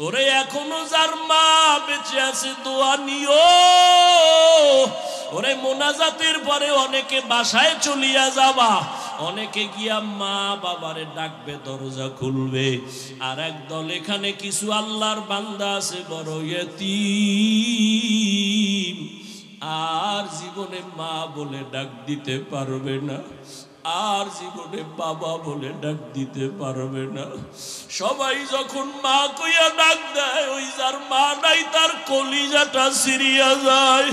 ওরে এখনো যার মা বেঁচে আছে দোয়া নিও। ওরে মোনাজাতের পরে অনেকে বাসায় চলিয়া যাবা, অনেকে গিয়া মা বাবারে ডাকবে, দরজা খুলবে। আর একদল এখানে কিছু আল্লাহর বান্দা আছে বড় ইয়তীম, আর জীবনে মা বলে ডাক দিতে পারবে না, আর জীবনে বাবা বলে ডাক দিতে পারবে না। সবাই যখন মা কইয়া ডাক দেয়, ওই যার মা নাই তার কলিজাটা ছিঁড়িয়া যায়।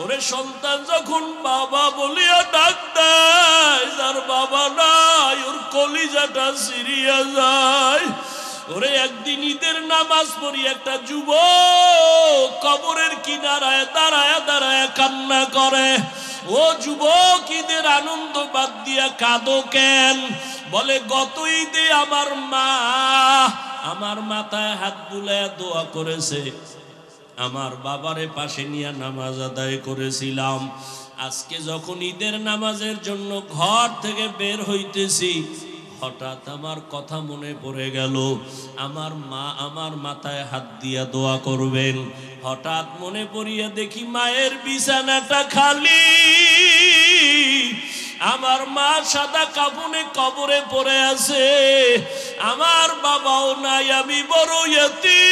ওরে সন্তান যখন বাবা বলিয়া ডাক দেয়, যার বাবা নাই ওর কলিজাটা ছিঁড়িয়া যায়। ওরে একদিন ঈদের নামাজ পড়ি একটা যুবক কবরের কিনারায় দাঁড়ায় দাঁড়ায় কান্না করে। ও যুবক, ঈদের আনন্দ বাদ দিয়া কাঁদো কেন? বলে গত ঈদে আমার মা আমার মাথায় হাত বুলায় দোয়া করেছে, আমার বাবারে পাশে নিয়ে নামাজ আদায় করেছিলাম। আজকে যখন ঈদের নামাজের জন্য ঘর থেকে বের হইতেছি, হঠাৎ আমার কথা মনে পড়ে গেল, আমার মা আমার মাথায় হাত দিয়া দোয়া করবেন। হঠাৎ মনে পড়িয়া দেখি মায়ের বিছানাটা খালি, আমার মা সাদা কাফনে কবরে পড়ে আছে, আমার বাবাও নাই, আমি বড় ইয়তীম।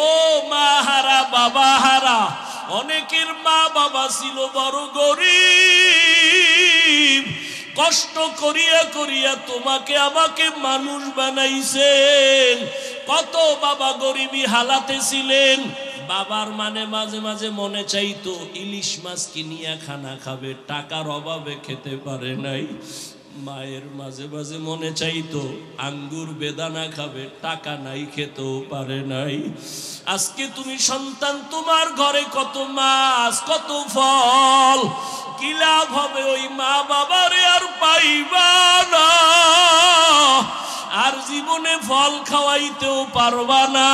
ও মা হারা বাবা হারা। অনেকের মা বাবা ছিল বড় গরিব, কষ্ট করিয়া করিয়া তোমাকে আমাকে মানুষ বানাইছেন। কত বাবা গরিবী হালাতে ছিলেন, বাবার মানে মাঝে মাঝে মনে চাইতো ইলিশ মাছ কিনিয়া খানা খাবে, টাকার অভাবে খেতে পারে নাই। মায়ের মাঝে মাঝে মনে চাইতো আঙ্গুর বেদানা খাবে, টাকা নাই, খেতেও পারে নাই। আজকে তুমি সন্তান, তোমার ঘরে কত মাছ কত ফল, কি লাভ হবে? ওই মা বাবারে আর পাইবা না, আর জীবনে ফল খাওয়াইতেও পারবা না।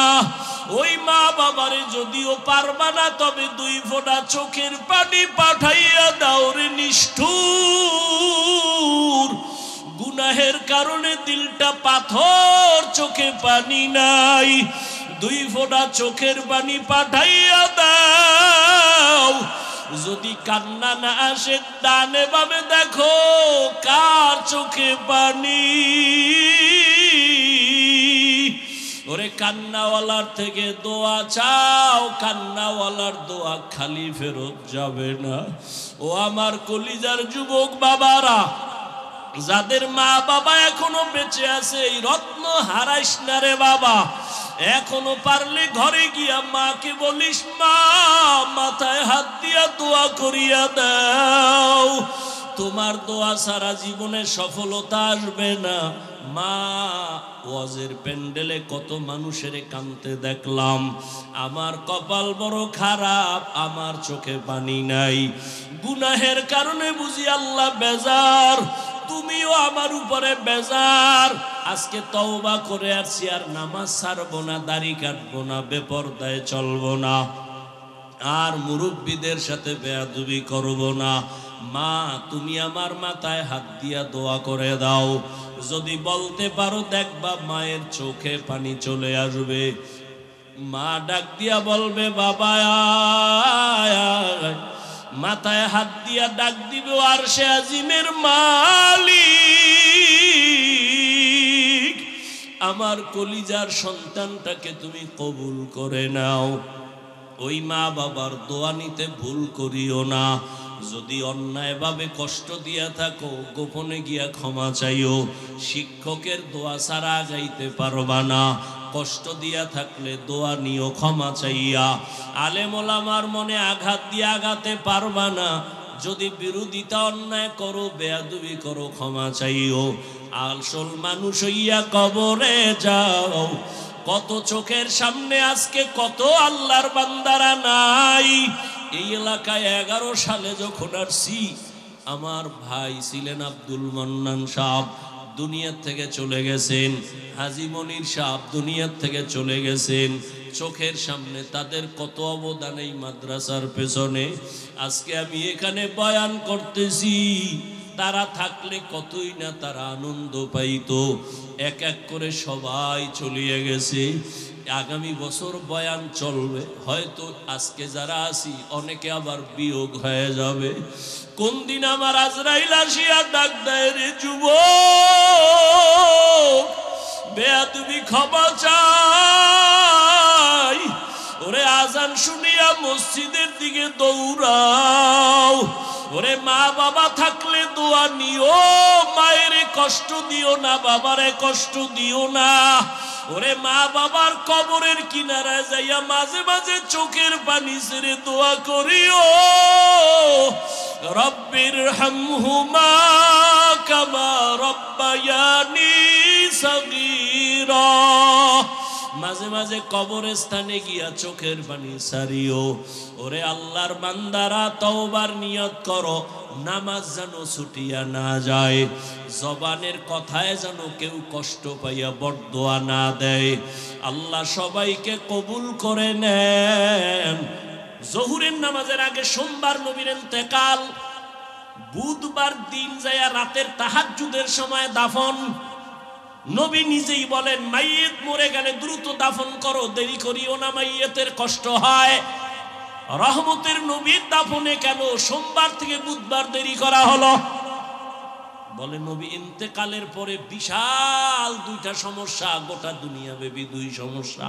ওই মা বাবারে যদিও পারবা না, তবে 2 ফোঁটা চোখের পানি পাঠাইয়া দাও রে নিষ্ঠুর। গুনাহের কারণে দিলটা পাথর, চোখে পানি নাই, 2 ফোঁটা চোখের পানি পাঠাইয়া দাও। যদি কান্না না আসে, ডানে বামে দেখো কার চোখে পানি। ওরে কান্নাওয়ালার থেকে দোয়া চাও, কান্নাওয়ালার দোয়া খালি ফেরত যাবে না। ও আমার কলিজার যুবক বাবারা, যাদের মা বাবা এখনো বেঁচে আছে, এই রত্ন হারাইস না রে বাবা। এখনো পারলে ঘরে গিয়া মাকে বলিস, মা মাথায় হাত দিয়া দোয়া করিয়া দাও। তোমার দোয়া সারা জীবনে সফলতা আসবে না। মা, ওয়াজের প্যান্ডেলে কত মানুষের কাঁদতে দেখলাম, আমার কপাল বড় খারাপ, আমার চোখে পানি নাই। গুনাহের কারণে বুঝি আল্লাহ বেজার, তুমিও আমার উপরে বেজার। আজকে তওবা করে আসছি, আর নামাজ ছাড়বো না, দাড়ি কাটবো না, বেপরদায় চলবো না, আর মুরব্বীদের সাথে বেয়াদবি করব না। মা, তুমি আমার মাথায় হাত দিয়া দোয়া করে দাও। যদি বলতে পারো, দেখবা মায়ের চোখে পানি চলে আসবে। মা ডাক দিয়া বলবে, বাবা আয়। মাথায় হাত দিয়া ডাক দিবে, আরশে আজিমের মালিক, আমার কলিজার সন্তানটাকে তুমি কবুল করে নাও। ওই মা বাবার দোয়া নিতে ভুল করিও না। যদি অন্যায়ভাবে কষ্ট দিয়া থাকো, গোপনে গিয়া ক্ষমা চাইও। শিক্ষকের দোয়া ছাড়া গাইতে পারবা না। কষ্ট দিয়া থাকলে দোয়া নিও ক্ষমা চাইয়া। আলেম ওলামার মনে আঘাত দিয়ে আঘাতে পারবা না। যদি বিরোধিতা অন্যায় করো, বেয়াদবি করো, ক্ষমা চাইও। আসল মানুষ হইয়া কবরে যাও। কত চোখের সামনে আজকে কত আল্লাহর বান্দারা নাই। এই এলাকায় 11 সালে যখন আসছি, আমার ভাই ছিলেন আব্দুল মান্নান সাহেব, দুনিয়ার থেকে চলে গেছেন। হাজী মনির সাহেব দুনিয়ার থেকে চলে গেছেন। চোখের সামনে তাদের কত অবদান এই মাদ্রাসার পেছনে। আজকে আমি এখানে বয়ান করতেছি, তারা থাকলে কতই না তারা আনন্দ পাইতো। এক এক করে সবাই চলিয়ে গেছে। আগামী বছর বয়ান চলবে, হয়তো আজকে যারা আছি অনেকে আবার বিয়োগ হয়ে যাবে। কোন দিন আমার আজরাইল আসিয়া ডাক দেয়, রে যুবক, বেয়াদবি ক্ষমা চাই। ওরে আজান শুনিয়া মসজিদের দিকে দৌড়াও। ওরে মা বাবা থাকলে দোয়া নিও, মায়ের কষ্ট দিও না, বাবারে কষ্ট দিও না। ওরে মা বাবার কবরের কিনারায় যাইয়া মাঝে মাঝে চোখের পানি ছেড়ে দোয়া করিও, রব্বির হামহুমা কামা রব্বায়ানি সগীরা। মাঝে মাঝে কবরস্থানে গিয়া চোখের পানি সারিও। ওরে আল্লাহর বান্দারা, তওবার নিয়ত করো, নামাজ যেন ছুটিয়া না যায়, জবানের কথায় যেন কেউ কষ্ট পাইয়া বরদোয়া না দেয়। আল্লাহ সবাইকে কবুল করে নেন। জহুরের নামাজের আগে সোমবার নবীর ইন্তেকাল, বুধবার দিন যায়া রাতের তাহাজ্জুদের সময় দাফন। নবী নিজেই বলেন, মাইয়িত মরে গেলে দ্রুত দাফন করো, দেরি করিও না, মাইয়িতের কষ্ট হয়। রহমতের নবীর দাফনে কেন সোমবার থেকে বুধবার দেরি করা হলো? বলে নবী ইন্তেকালের পরে বিশাল দুইটা সমস্যা, গোটা দুনিয়া ব্যাপী দুই সমস্যা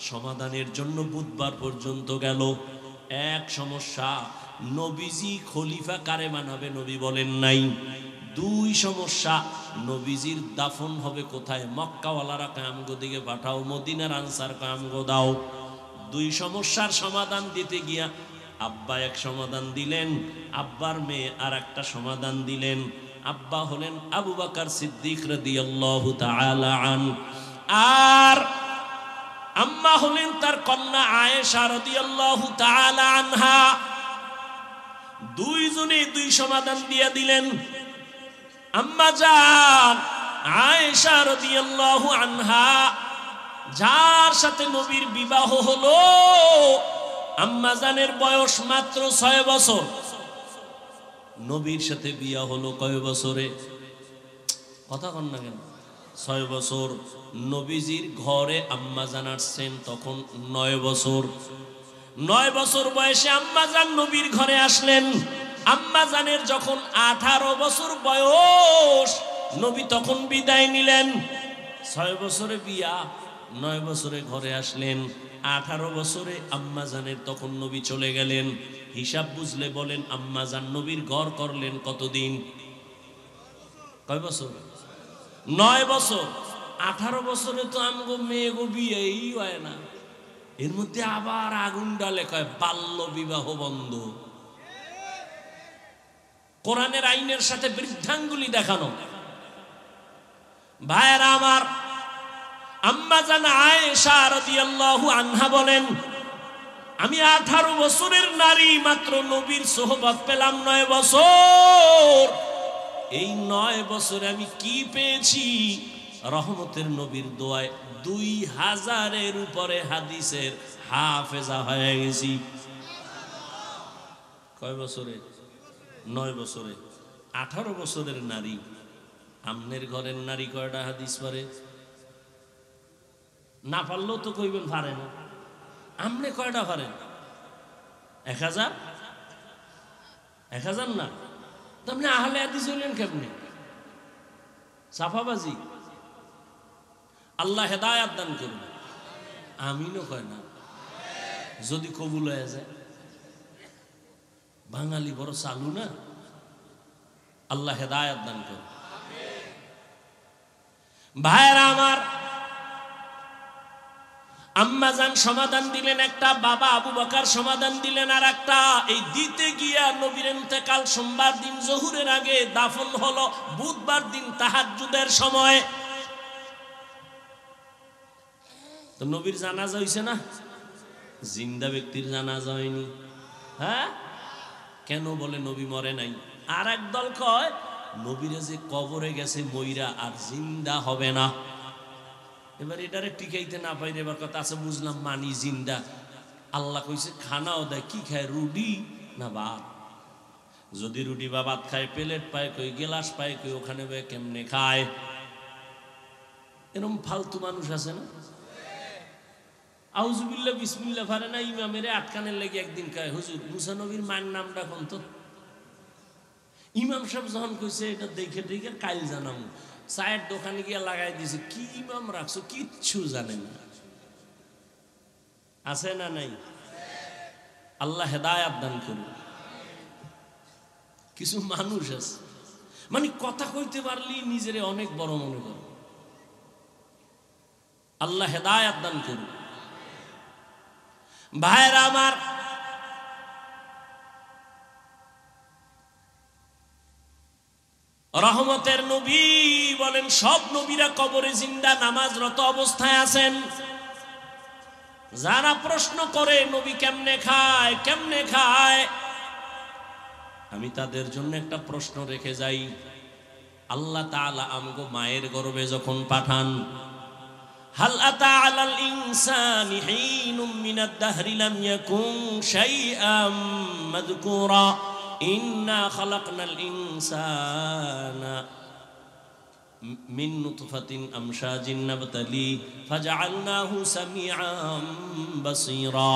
সমাধানের জন্য বুধবার পর্যন্ত গেল। এক সমস্যা, নবীজি খলিফা কারে বানাবে নবী বলেন নাই। দুই সমস্যা, নবীজির দাফন হবে কোথায়? মক্কাওয়ালারা কামগো দিকে পাঠাও, মদিনার আনসার কামগো দাও। দুই সমস্যার সমাধান দিতে গিয়া আব্বা এক সমাধান দিলেন, আব্বার মেয়ে আর একটা সমাধান দিলেন। আব্বা হলেন আবু বকর সিদ্দিক রাদিয়াল্লাহু তাআলা আন, আর আম্মা হলেন তার কন্যা আয়েশা রাদিয়াল্লাহু তাআলা আনহা। দুইজনে দুই সমাধান দিয়ে দিলেন। আম্মা জান আয়েশা রাদিয়াল্লাহু আনহা, যার সাথে নবীর বিবাহ হলো, আম্মা জানের বয়স মাত্র 6 বছর। নবীর সাথে বিয়া হলো কয় বছরে? কথা কন না কেন? 6 বছর। নবীজির ঘরে আম্মা জান আসছেন তখন 9 বছর। 9 বছর বয়সে আম্মা জান নবীর ঘরে আসলেন। আম্মা জানের যখন 18 বছর বয়স, নবী তখন বিদায় নিলেন। 6 বছরে বিয়া, 9 বছরে ঘরে আসলেন, 18 বছরে আম্মা জানের তখন নবী চলে গেলেন। হিসাব বুঝলে বলেন, আম্মা জান নবীর ঘর করলেন কতদিন? কয় বছর? 9 বছর। 18 বছরে তো আমগো মেয়ে গো বিয়েই হয় না, এর মধ্যে আবার আগুন ডালে কয় বাল্য বিবাহ বন্ধ। কোরআনের আইনের সাথে বৃদ্ধাঙ্গুলি দেখানো। ভাইরা আমার, আম্মা জান আয়েশা রাদিয়াল্লাহু আনহা বলেন, আমি 18 বছরের নারী, মাত্র নবীর সোহবত পেলাম 9 বছর। এই 9 বছরে আমি কি পেয়েছি? রহমতের নবীর দোয়ায় 2000-এর উপরে হাদিসের হাফেজা হয়ে গেছি। কয় বছরে? 9 বছরে। 18 বছরের নারী। আমনের ঘরের নারী কয়টা হাদিস পারে? না পারলেও তো কইবেন পারে না। আমনে কয়টা পারেন? 1000? 1000 না তো আপনি আহলে হাদিস হইলেন কেমনে? সাফাবাজি। আল্লাহ হেদায়াত দান করুন। আমিনও কয় না। যদি কবুল হয়ে যায়। বাঙালি বড় চালু না। আল্লাহ হেদায়াত দান করুন। ভাইরা আমার, আম্মা জান সমাধান দিলেন একটা, বাবা আবু বকর সমাধান দিলেন আর একটা। এই দিতে গিয়া নবীর ইন্তেকাল সোমবার দিন জোহরের আগে, দাফন হলো বুধবার দিন তাহাজ্জুদের সময়। তো নবীর জানাজা হইছে না? জিন্দা ব্যক্তির জানাজা হয়নি। হ্যাঁ, কেন? বলে নবী মরে নাই। আর এক দল কয় নবীরা যে কবরে গেছে মইরা, আর জিন্দা হবে না। এবার এটারে টিকাইতে না পাইলে এবার কথা আছে, বুঝলাম মানি জিন্দা। আল্লাহ কইছে খানাও দেয়, কি খায়? রুটি না ভাত? যদি রুটি বা ভাত খায়, প্লেট পায় কই, গেলাস পায় কই, ওখানে কেমনে খায়? এরকম ফালতু মানুষ আছে না? আউযুবিল্লাহ বিসমিল্লাহ পারে না, ইমামের আটকানের লেগে একদিন কয় হুজুর মুসা নবীর মায়ের নামটা কোন তো? ইমাম সাহেব যখন কইছে এটা দেখে দেখে কাইল জানাম, চায়ের দোকানে গিয়ে লাগাই দিছে, কি ইমাম রাখছো কিচ্ছু জানে না। আছে না নাই? আল্লাহ হেদায়াত দান করুন। কিছু মানুষ আছে মানে কথা কইতে পারলি নিজেরে অনেক বড় মনে করে। আল্লাহ হেদায়াত দান করুন। ভাইরা আমার, রহমতের নবী বলেন সব নবীরা কবরে জিন্দা নামাজরত অবস্থায় আছেন। যারা প্রশ্ন করে নবী কেমনে খায় কেমনে খায়, আমি তাদের জন্য একটা প্রশ্ন রেখে যাই। আল্লাহ তাআলা আমগো মায়ের গর্ভে যখন পাঠান, হাল আতা আলাল ইনসানি হিনুম মিনাদ দাহরি লাম ইয়াকুন শাইআম মাযকুরা ইন্না খালাকনাল ইনসানা মিন নুতফাতিন আমশাজিন নাবতালি ফাজআলনাহু সামিআম বাসীরা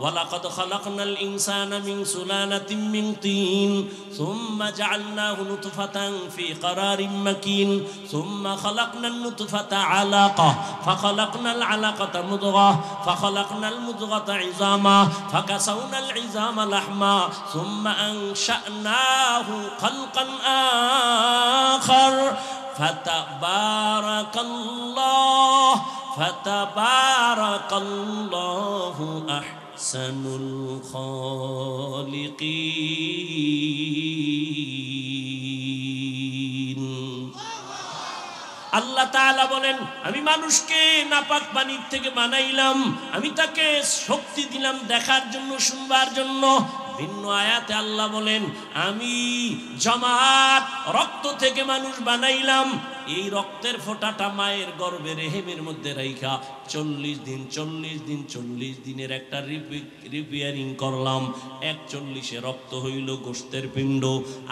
ولقد خلقنا الإنسان من سلالة من طين ثم جعلناه نطفة في قرار مكين ثم خلقنا النطفة علقة فخلقنا العلقة مضغة فخلقنا المضغة عظاما فكسونا العظام لحما ثم أنشأناه خلقا آخر فتبارك الله আহসানুল খালিকিন। আল্লাহ তাআলা বলেন আমি মানুষকে নাপাক পানির থেকে বানাইলাম, আমি তাকে শক্তি দিলাম দেখার জন্য শুনবার জন্য। ভিন্ন আয়াতে আল্লাহ বলেন আমি জমাট রক্ত থেকে মানুষ বানাইলাম, এই রক্তের ফোঁটাটা মায়ের গর্ভে রেহেমের মধ্যে রাইখা 40 দিনের একটা রিপেয়ারিং করলাম। 41 রক্ত হইল গোশতের পিণ্ড,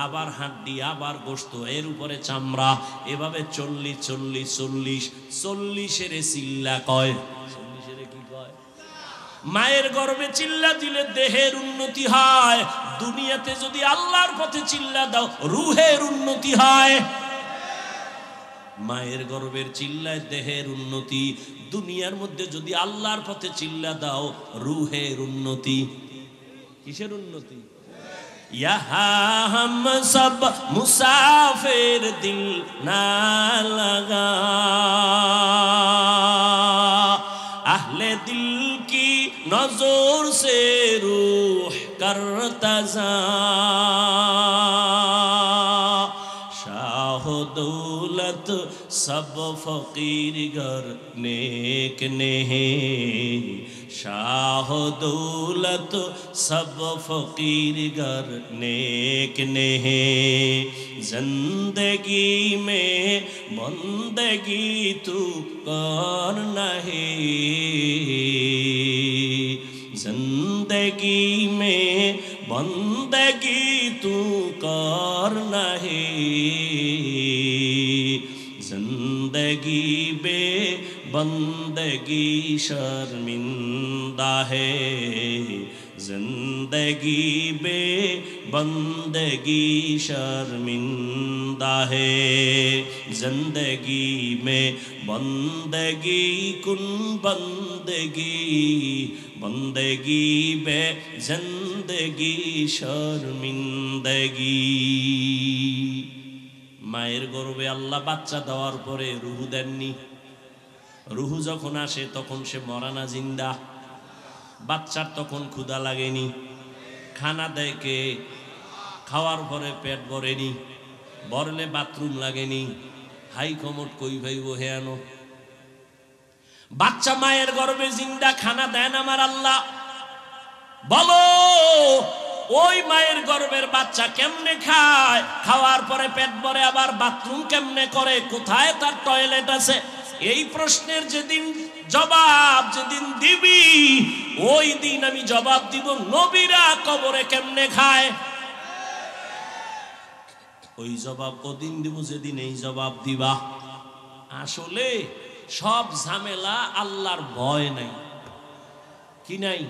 আবার হাড্ডি, আবার গোশত, এর উপরে চামড়া, এভাবে 40 চিল্লা কয়। 40 কি কয়? মায়ের গর্ভে চিল্লা দিলে দেহের উন্নতি হয়। দুনিয়াতে যদি আল্লাহর পথে চিল্লা দাও রুহের উন্নতি হয়। মায়ের গর্ভের চিল্লায় দেহের উন্নতি, দুনিয়ার মধ্যে যদি আল্লাহর পথে চিল্লা দাও রুহের উন্নতি। কিসের উন্নতি? यहाँ हम सब मुसाफिर दिल ना लगा, अहले दिल की नजर से रूह करता जा, शाह दौलत सब फकीर घर नेक नहीं, शाह दौलत सब फकीर घर नेक नहीं, जिंदगी में बंदगी तू कर नहीं, जिंदगी में बंदगी तू कर नहीं, जिंदगी बे बंदगी शर्मिंदा है, जिंदगी बे बंदगी शर्मिंदा है, जिंदगी में बंदगी कुन बंदगी, बंदगी बे जिंदगी शर्मिंदगी। মায়ের গর্ভে আল্লাহ বাচ্চা দেওয়ার পরে রুহু দেননি। রুহু যখন আসে তখন সে মরা না জিন্দা। বাচ্চার তখন ক্ষুধা লাগেনি, খানা দেয় কে? খাওয়ার পরে পেট ভরেনি, ভরলে বাথরুম লাগেনি, হাই কমট কই ভাইব হে আনো। বাচ্চা মায়ের গর্ভে জিন্দা, খানা দেন আমার আল্লাহ। বলো ওই মায়ের গর্ভের বাচ্চা কেমনে খায়? খাওয়ার পরে পেট ভরে আবার বাথরুম কেমনে করে? কোথায় তার টয়লেট আছে? এই প্রশ্নের যেদিন জবাব যেদিন দিবি ওই দিন আমি জবাব দিব নবীরা কবরে কেমনে খায়। ওই জবাব ওদিন দিব যেদিন এই জবাব দিবা। আসলে সব ঝামেলা, আল্লাহর ভয় নাই। কি নাই?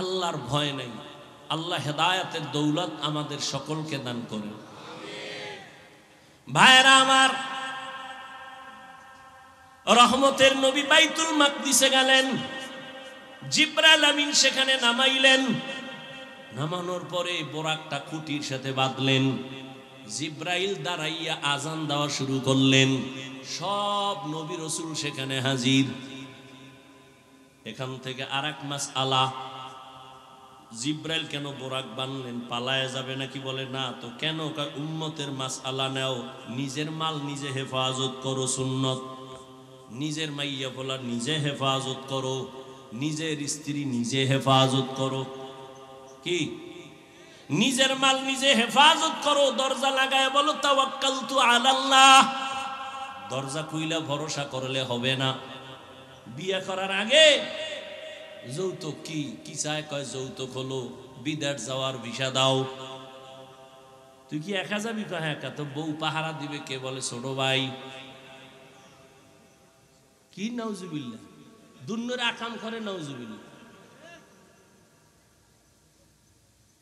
আল্লাহর ভয় নাই। আল্লাহ হেদায়েতের দৌলত আমাদের সকলকে দান করেন। ভাইরা আমার, রহমতের নবী বাইতুল মাকদিসে গেলেন, জিবরাইল আমিন সেখানে নামাইলেন। নামানোর পরে বোরাকটা খুঁটির সাথে বাঁধলেন। জিবরাইল দাঁড়াইয়া আজান দেওয়া শুরু করলেন। সব নবী রাসূল সেখানে হাজির। এখান থেকে আরেক মাসআলা, জিবরাইল কেন বোরাক বানলেন? পালায়া যাবে নাকি? বলে না তো। কেন? উম্মতের মাসআলা নাও, নিজের মাল নিজে হেফাজত করো, সুন্নত। নিজের মাইয়া পোলা নিজে হেফাজত করো, নিজের স্ত্রী নিজে হেফাজত করো। কি? নিজের মাল নিজে হেফাজত করো। দরজা লাগায় বলো তাওয়াক্কালতু আলাল্লাহ। দরজা খুইলা ভরসা করলে হবে না। বিয়ে করার আগে যৌতুক কি কি চায়? কয় যৌতুক হলো বিদেশ যাওয়ার ভিসা দাও। তুই কি একা যাবি? কয় একা। তো বউ পাহারা দিবে কে? বলে ছোট ভাই। কি নাউজুবিল্লাহ, দুনিয়ার আকাম করে নাউজুবিল্লাহ।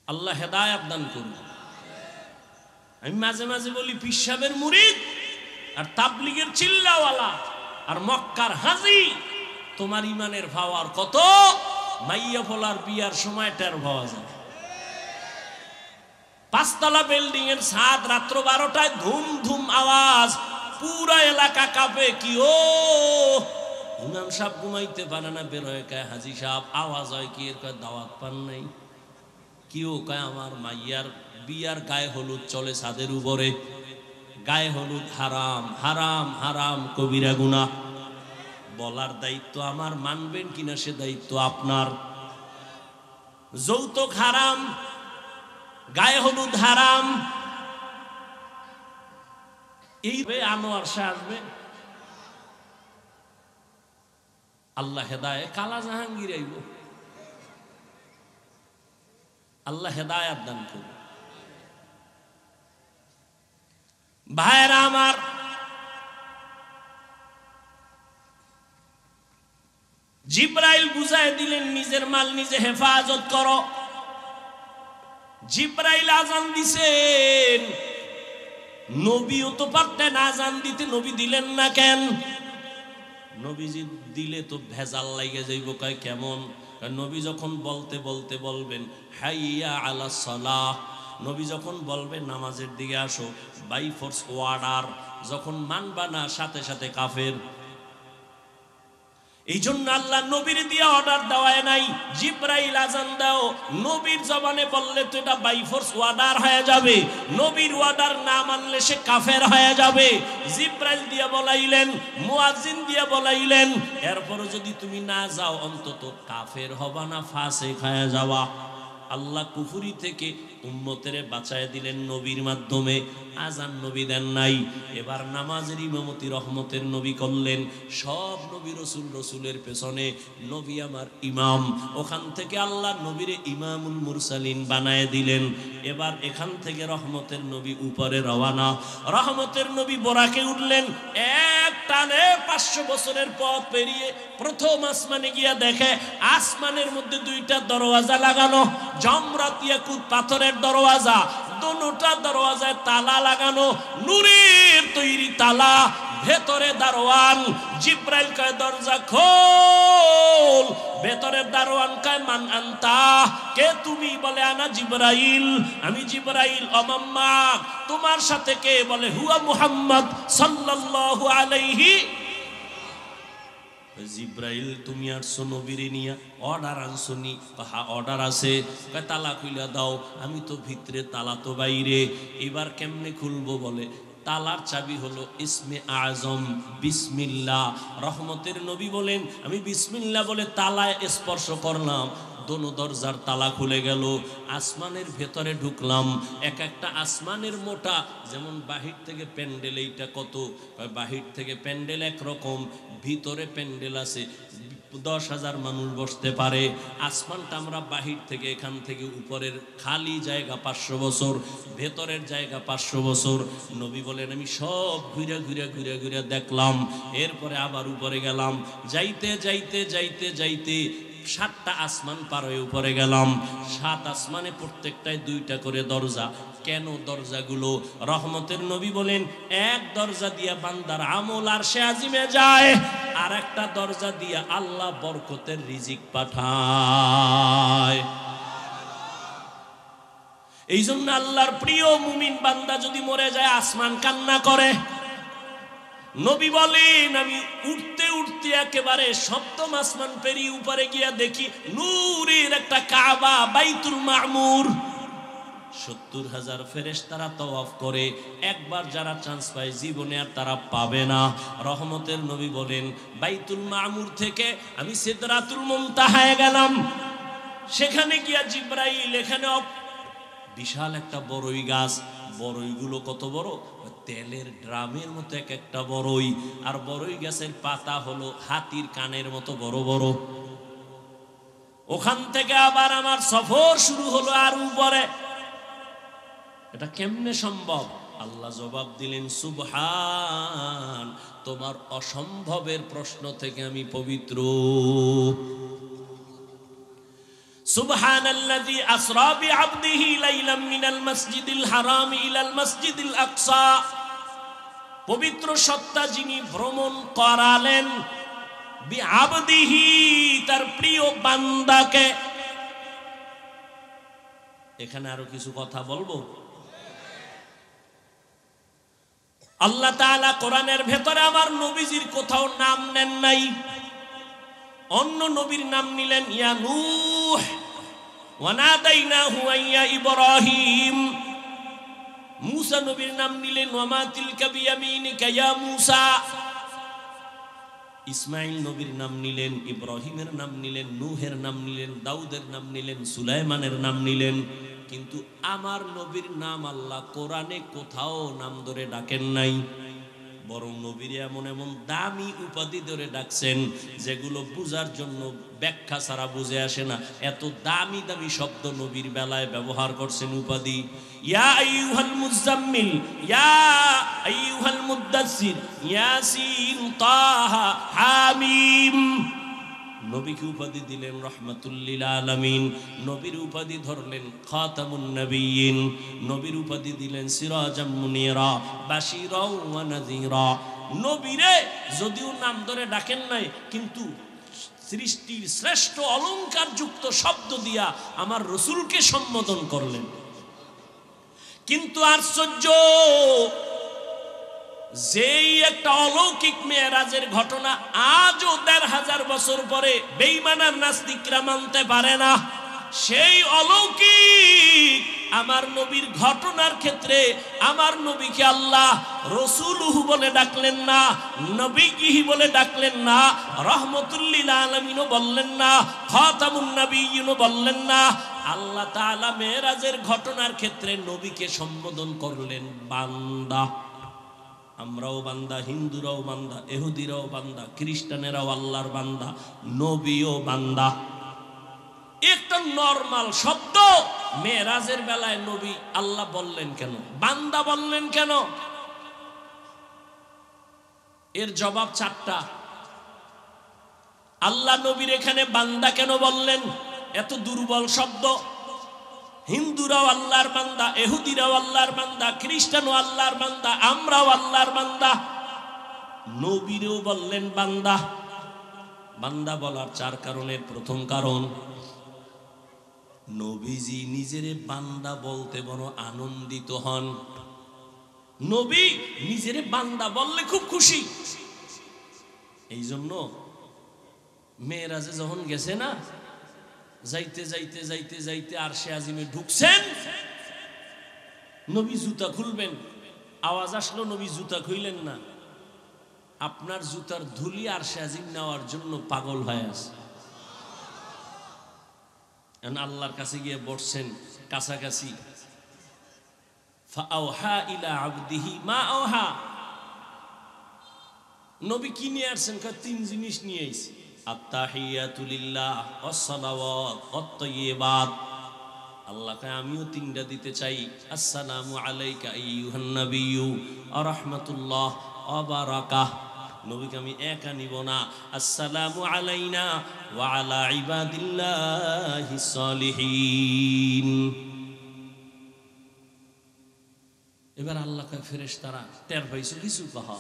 আল্লাহ হেদায়েত দান করুন। আমি মাঝে মাঝে বলি, পীর সাহেবের মুরিদ আর তাবলীগের চিল্লাওয়ালা আর মক্কার হাজী, তোমার ইমানের পাওয়ার কত? মাইয়া ফলার বিয়ার সময় টের পাওয়া যায়। পাঁচতলা বিল্ডিং এর ছাদ, রাত্র 12টায় ধুম ধুম আওয়াজ, পুরা এলাকা কাঁপে। কি ও ইমাম সাহেব ঘুমাইতে পারে না, বের হয়ে কয় হাজী সাহেব। আওয়াজ হয় কি? এর কয় দাওয়াত পান নাই। কি ও? কয় আমার মাইয়ার বিয়ার গায়ে হলুদ চলে ছাদের উপরে। গায়ে হলুদ হারাম, হারাম, হারাম, কবিরা গুনাহ। বলার দায়িত্ব আমার, মানবেন কিনা সে দায়িত্ব আপনার। যৌতুক হারাম, গায়ে হলুদ হারাম। এই আনোয়ার শাহ আসবে, আল্লাহ হেদায়েত। কালা জাহাঙ্গীর আইব, আল্লাহ হেদায়েত দান করুন। ভাইরা আমার, জিবরাইল বুঝায় দিলেন নিজের মাল নিজে হেফাজত করো। জিবরাইল আজান দিছেন, নবীও তো পারতেন আজান দিতে, নবী দিলেন না কেন? নবীজি দিলে তো ভেজাল লাগে যাইব। কয় কেমন? নবী যখন বলতে বলতে বলবেন হাইয়া আলাস সালাহ, নবী যখন বলবেন নামাজের দিকে আসো, বাই ফোর্স ওয়ার্ডার। যখন মানবা না, সাথে সাথে কাফের। এই জন্য আল্লাহ নবীর দিয়ে অর্ডার দেওয়ায় নাই, জিবরাইল আজান দাও। নবীর জবানে বললে তো এটা বাই ফোর্স ওয়ার্ডার হয়ে যাবে। নবীর ওয়ার্ডার না মানলে সে কাফের হয়ে যাবে। জিবরাইল দিয়ে বলাইলেন, মুয়াজ্জিন দিয়ে বলাইলেন, এরপরও যদি তুমি না যাও অন্তত কাফের হবা না, ফাসিক হয়ে যাওয়া। আল্লাহ কুফরি থেকে উম্মতেরে বাঁচায় দিলেন নবীর মাধ্যমে। আজান নবী দেন নাই। এবার নামাজের ইমামতি রহমতের নবী করলেন। সব নবী রসুল, রসুলের পেছনে নবী আমার ইমাম। ওখান থেকে আল্লাহ নবীরে ইমামুল মুরসালিন বানায় দিলেন। এবার এখান থেকে রহমতের নবী উপরে রওয়ানা। রহমতের নবী বোরাকে উঠলেন। এক টানে 500 বছরের পথ পেরিয়ে প্রথম আসমানে গিয়া দেখে আসমানের মধ্যে 2টা দরওয়াজা লাগানো, জমরাত ইয়াকুত পাথরের দরওয়াজা। দুটো দরওয়াজায় তালা লাগানো, নূরের তৈরি তালা। ভেতরে দারোয়ান। জিবরাইল কয় দরজা খোল। ভেতরের দারোয়ান কয় মান আনতা, কে তুমি? বলে আনা জিবরাইল, আমি জিবরাইল। অমাম্মা, তোমার সাথে কে? বলে হুয়া মুহাম্মদ সাল্লাল্লাহু আলাইহি। জিবরাইল তুমি আসছো নবীরে নিয়া, অর্ডার আনছো নি? হ্যাঁ অর্ডার আছে। তালা খুইলা দাও। আমি তো ভিতরে, তালা তো বাইরে। এবার কেমনে খুলবো? বলে তালার চাবি হলো ইসমে আজম বিসমিল্লাহ। রহমতের নবী বলেন আমি বিসমিল্লাহ বলে তালায় স্পর্শ করলাম, দোনো দরজার তালা খুলে গেল। আসমানের ভেতরে ঢুকলাম। এক একটা আসমানের মোটা, যেমন বাহির থেকে প্যান্ডেল, এইটা কত? বাহির থেকে প্যান্ডেল একরকম, ভিতরে প্যান্ডেল আছে 10,000 মানুষ বসতে পারে। আসমানটা আমরা বাহির থেকে এখান থেকে উপরের খালি জায়গা 500 বছর, ভেতরের জায়গা 500 বছর। নবী বলেন আমি সব ঘুরে ঘুরে ঘুরে ঘুরে দেখলাম, এরপরে আবার উপরে গেলাম। যাইতে যাইতে যাইতে যাইতে 7টা আসমান পার হয়ে উপরে গেলাম। 7 আসমানে প্রত্যেকটায় 2টা করে দরজা। কেন দরজাগুলো? রহমতের নবী বলেন এক দরজা দিয়া বান্দার আমল আরশে আজিমে যায়, আর একটা দরজা দিয়া আল্লাহ বরকতের রিজিক পাঠায়। এই জন্য আল্লাহর প্রিয় মুমিন বান্দা যদি মরে যায় আসমান কান্না করে। নবী বলেন আমি উঠতে উঠতে একেবারে 7ম আসমান পেরিয়ে উপরে গিয়া দেখি নূরের একটা কাবা, বাইতুল মামুর। 70,000 ফেরেশতারা তওয়াফ করে। একবার যারা চান্স পায় জীবনে আর তারা পাবে না। রহমতের নবী বলেন বাইতুল মামুর থেকে আমি সিদরাতুল মুনতাহায় গেলাম। সেখানে গিয়া জিবরাইল, এখানে বিশাল একটা বড়ই গাছ। বড়ইগুলো কত বড়? তেলের ড্রামের মতো এক একটা বড়ই। আর বড়ই গাছের পাতা হলো হাতির কানের মতো বড় বড়। ওখান থেকে আবার আমার সফর শুরু হলো আর উপরে। এটা কেমনে সম্ভব? আল্লাহ জবাব দিলেন সুবহান, তোমার অসম্ভবের প্রশ্ন থেকে আমি পবিত্র। সুবহানাল্লাযী আসরা বিআবদিহি লাইলাম মিনাল মাসজিদিল হারাম ইলাল মাসজিদিল আকসা। পবিত্র সত্তা যিনি ভ্রমণ করালেন বিআবদিহি, তার প্রিয় বান্দাকে। এখানে আরো কিছু কথা বলবো। আল্লাহ তাআলা কোরআনের ভেতরে আমার নবীজির কোথাও নাম নেন নাই। অন্য নবীর নাম নিলেন ইয়া নূহ ওয়া নাদাইনাহু ইয়া ইব্রাহিম। মূসা নবীর নাম নিলেন ওয়া মা তিলকা বিয়ামিনিকা ইয়া মূসা। ইসমাইল নবীর নাম নিলেন, ইব্রাহিমের নাম নিলেন, নূহের নাম নিলেন, দাউদের নাম নিলেন, সুলাইমানের নাম নিলেন। কিন্তু আমার নবীর নাম আল্লাহ কোরআনে কোথাও নাম ধরে ডাকেন নাই। বরং নবীর এমন এমন দামি উপাধি ধরে ডাকছেন যেগুলো বুঝার জন্য ব্যাখ্যা ছাড়া বুঝে আসে না। এত দামি দামি শব্দ নবীর বেলায় ব্যবহার করছেন উপাধি। ইয়া আইয়ুহাল মুজাম্মিল, ইয়া আইয়ুহাল মুদ্দাসসির, ইয়াসিন, তাহা, হামিম। নবীকে উপাধি দিলেন রাহমাতুল লিল আলামিন। নবীর উপাধি ধরলেন খাতামুন নবিয়্যিন। নবীর উপাধি দিলেন সিরাজাম মুনিরা, বাশীরা ওয়া নাযীরা। নবীরে যদিও নাম ধরে ডাকেন নাই, কিন্তু সৃষ্টির শ্রেষ্ঠ অলংকার যুক্ত শব্দ দিয়া আমার রাসূলকে সম্বোধন করলেন। কিন্তু আশ্চর্য, যেই একটা অলৌকিক মেরাজের ঘটনা আজও ১৫০০ বছর পরে বেঈমান আর নাস্তিকরা মানতে পারে না। সেই অলৌকিক আমার নবীর ঘটনার ক্ষেত্রে আমার নবীকে আল্লাহ রাসূলুহু বলে ডাকলেন না, নবীহি বলে ডাকলেন না, রাহমাতুল লিল আলামিনও বললেন না, খাতামুন নবিয়্যিনও বললেন না। আল্লাহ তাআলা মেরাজের ঘটনার ক্ষেত্রে নবীকে সম্বোধন করলেন বান্দা। আমরাও বান্দা, হিন্দুরাও বান্দা, ইহুদিরাও বান্দা, খ্রিস্টানেরাও আল্লাহর বান্দা, নবীও বান্দা। একটা নরমাল শব্দ মেরাজের বেলায় নবী আল্লাহ বললেন কেন, বান্দা বললেন কেন? এর জবাব 4টা। আল্লাহ নবীর এখানে বান্দা কেন বললেন? এত দুর্বল শব্দ। হিন্দুরাও আল্লাহর বান্দা, ইহুদিরাও আল্লাহর বান্দা, খ্রিস্টানও আল্লাহর বান্দা, আমরাও আল্লাহর বান্দা। নবীরেও বললেন বান্দা। বান্দা বলার 4 কারণের প্রথম কারণ, নবীজি নিজেরে বান্দা বলতে বড় আনন্দিত হন। নবী নিজেরে বান্দা বললে খুব খুশি। এই জন্য মেরাজে যখন গেছে না, যাইতে যাইতে যাইতে যাইতে আরশে আজিমে ঢুকছেন, নবী জুতা খুলবেন, আওয়াজ আসলো নবী জুতা খুইলেন না। আপনার জুতার ধুলি আরশে আজিম নেওয়ার জন্য পাগল হয়ে আছে। আল্লাহর কাছে গিয়ে বসছেন কাছাকাছি। ফাআওহা ইলা আবদিহি মা আওহা। নবী কি নিয়ে আসছেন? 3 জিনিস নিয়ে আইছি। আত্তাহিয়াতু লিল্লাহ ওয়াসসালাওয়াত ওয়াত-তাইয়্যিবাত। আল্লাহকে আমিও তিনটা দিতে চাই। আসসালামু আলাইকা আইয়ুহান নাবিয়্যু ওয়া রাহমাতুল্লাহ ওয়া বারাকাহ। নবীকে আমি একা নিব না, আসসালামু আলাইনা ওয়া আলা ইবাদিল্লাহিস সালিহিন। এবার আল্লাহ কয় ফেরেশতারা টের পাইছো কিছু কহা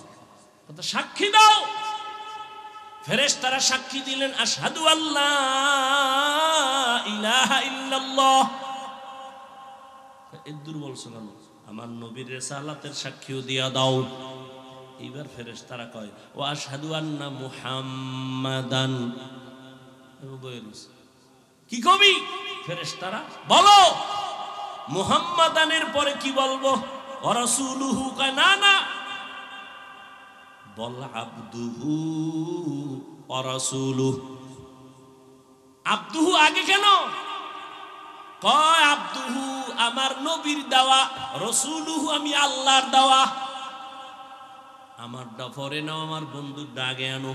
কথা সাক্ষী দাও। ফেরেশতারা সাক্ষী দিলেন, আশহাদু আল্লা ইলাহা ইল্লাল্লাহ। এর দুর্বল শোনানো, আমার নবীর রিসালাতের সাক্ষীও দিয়া দাও। এইবার ফেরেশতারা কয় ও আশহাদু আন্না মুহাম্মাদান। কি কবি ফেরেশতারা বলো, মুহাম্মাদানের পরে কি বলবো? ওয়া রাসূলুহু। কয় না না, বল আবদুহু ওয়া রাসূলুহু। আবদুহু আগে কেন? কয় আবদুহু আমার নবীর দেওয়া, রাসূলুহু আমি আল্লাহর দেওয়া। আমারটা পরে নাও, আমার বন্ধুর ডাগে আনো।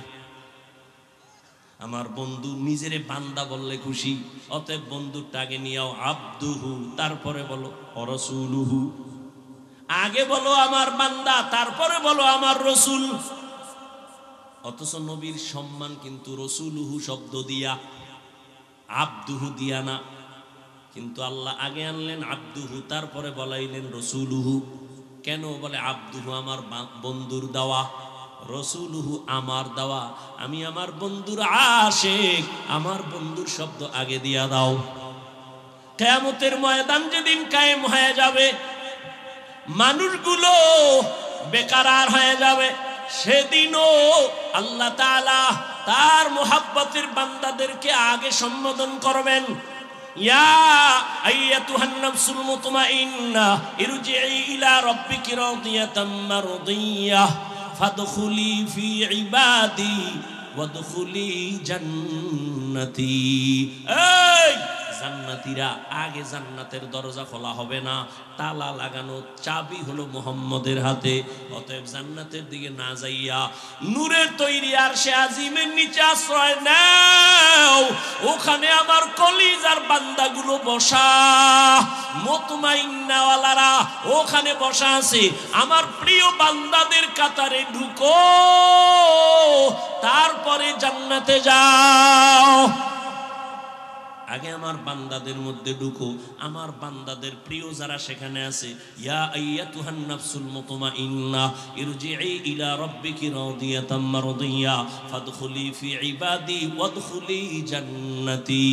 আমার বন্ধু নিজেরে বান্দা বললে খুশি, অতএব বন্ধুর ডাগে নিয়াও আবদুহু, তারপরে বলো রাসূলুহু। আগে বলো আমার বান্দা, তারপরে বলো আমার রসুল। অথচ নবীর সম্মান কিন্তু রাসূলুহু শব্দ দিয়া, আবদুহু দিয়া না। কিন্তু আল্লাহ আগে আনলেন আবদুহু, তারপরে বলাইলেন রাসূলুহু। কেন? বলে আবদুহু আমার বন্ধুর দেওয়া, রাসূলুহু আমার দেওয়া। আমি আমার বন্ধুর আশিক, আমার বন্ধুর শব্দ আগে দিয়া দাও। কিয়ামতের ময়দান যেদিন কায়েম হয়ে যাবে, মানুষগুলো বেকারার হয়ে যাবে, সেদিনও আল্লাহ তাআলা তার মুহাব্বতের বান্দাদেরকে আগে সম্বোধন করবেন। ইয়া আইয়াতুহান নাফসুল মুতমাইন্নাহ ইরজিই ইলা রাব্বিকি রাদিয়াতাম মারদিয়াহ ফাদখুলি ফি ইবাদি ওয়াদখুলি জান্নাতি। এই জান্নাতীরা, আগে জান্নাতের দরজা খোলা হবে না, তালা লাগানো, চাবি হলো মুহাম্মদের হাতে। অতএব জান্নাতের দিকে না যাইয়া নূরের তৈরি আরশে আজিমের নিচে আশ্রয় নাও। ওখানে আমার কলিজার বান্দাগুলো বসা, মুতমাইন্নাওয়ালারা ওখানে বসা আছে। আমার প্রিয় বান্দাদের কাতারে ঢুকো, তারপরে জান্নাতে যাও। আগে আমার বান্দাদের মধ্যে ঢুকো, আমার বান্দাদের প্রিয় যারা সেখানে আছে। ইয়া আইয়াতুহান নাফসুল মুতমাইন্নাহ ইরজিই ইলা রাব্বিকি রাদিয়াতাম মারদিয়াহ ফাদখুলি ফি ইবাদি ওয়াদখুলি জান্নাতি।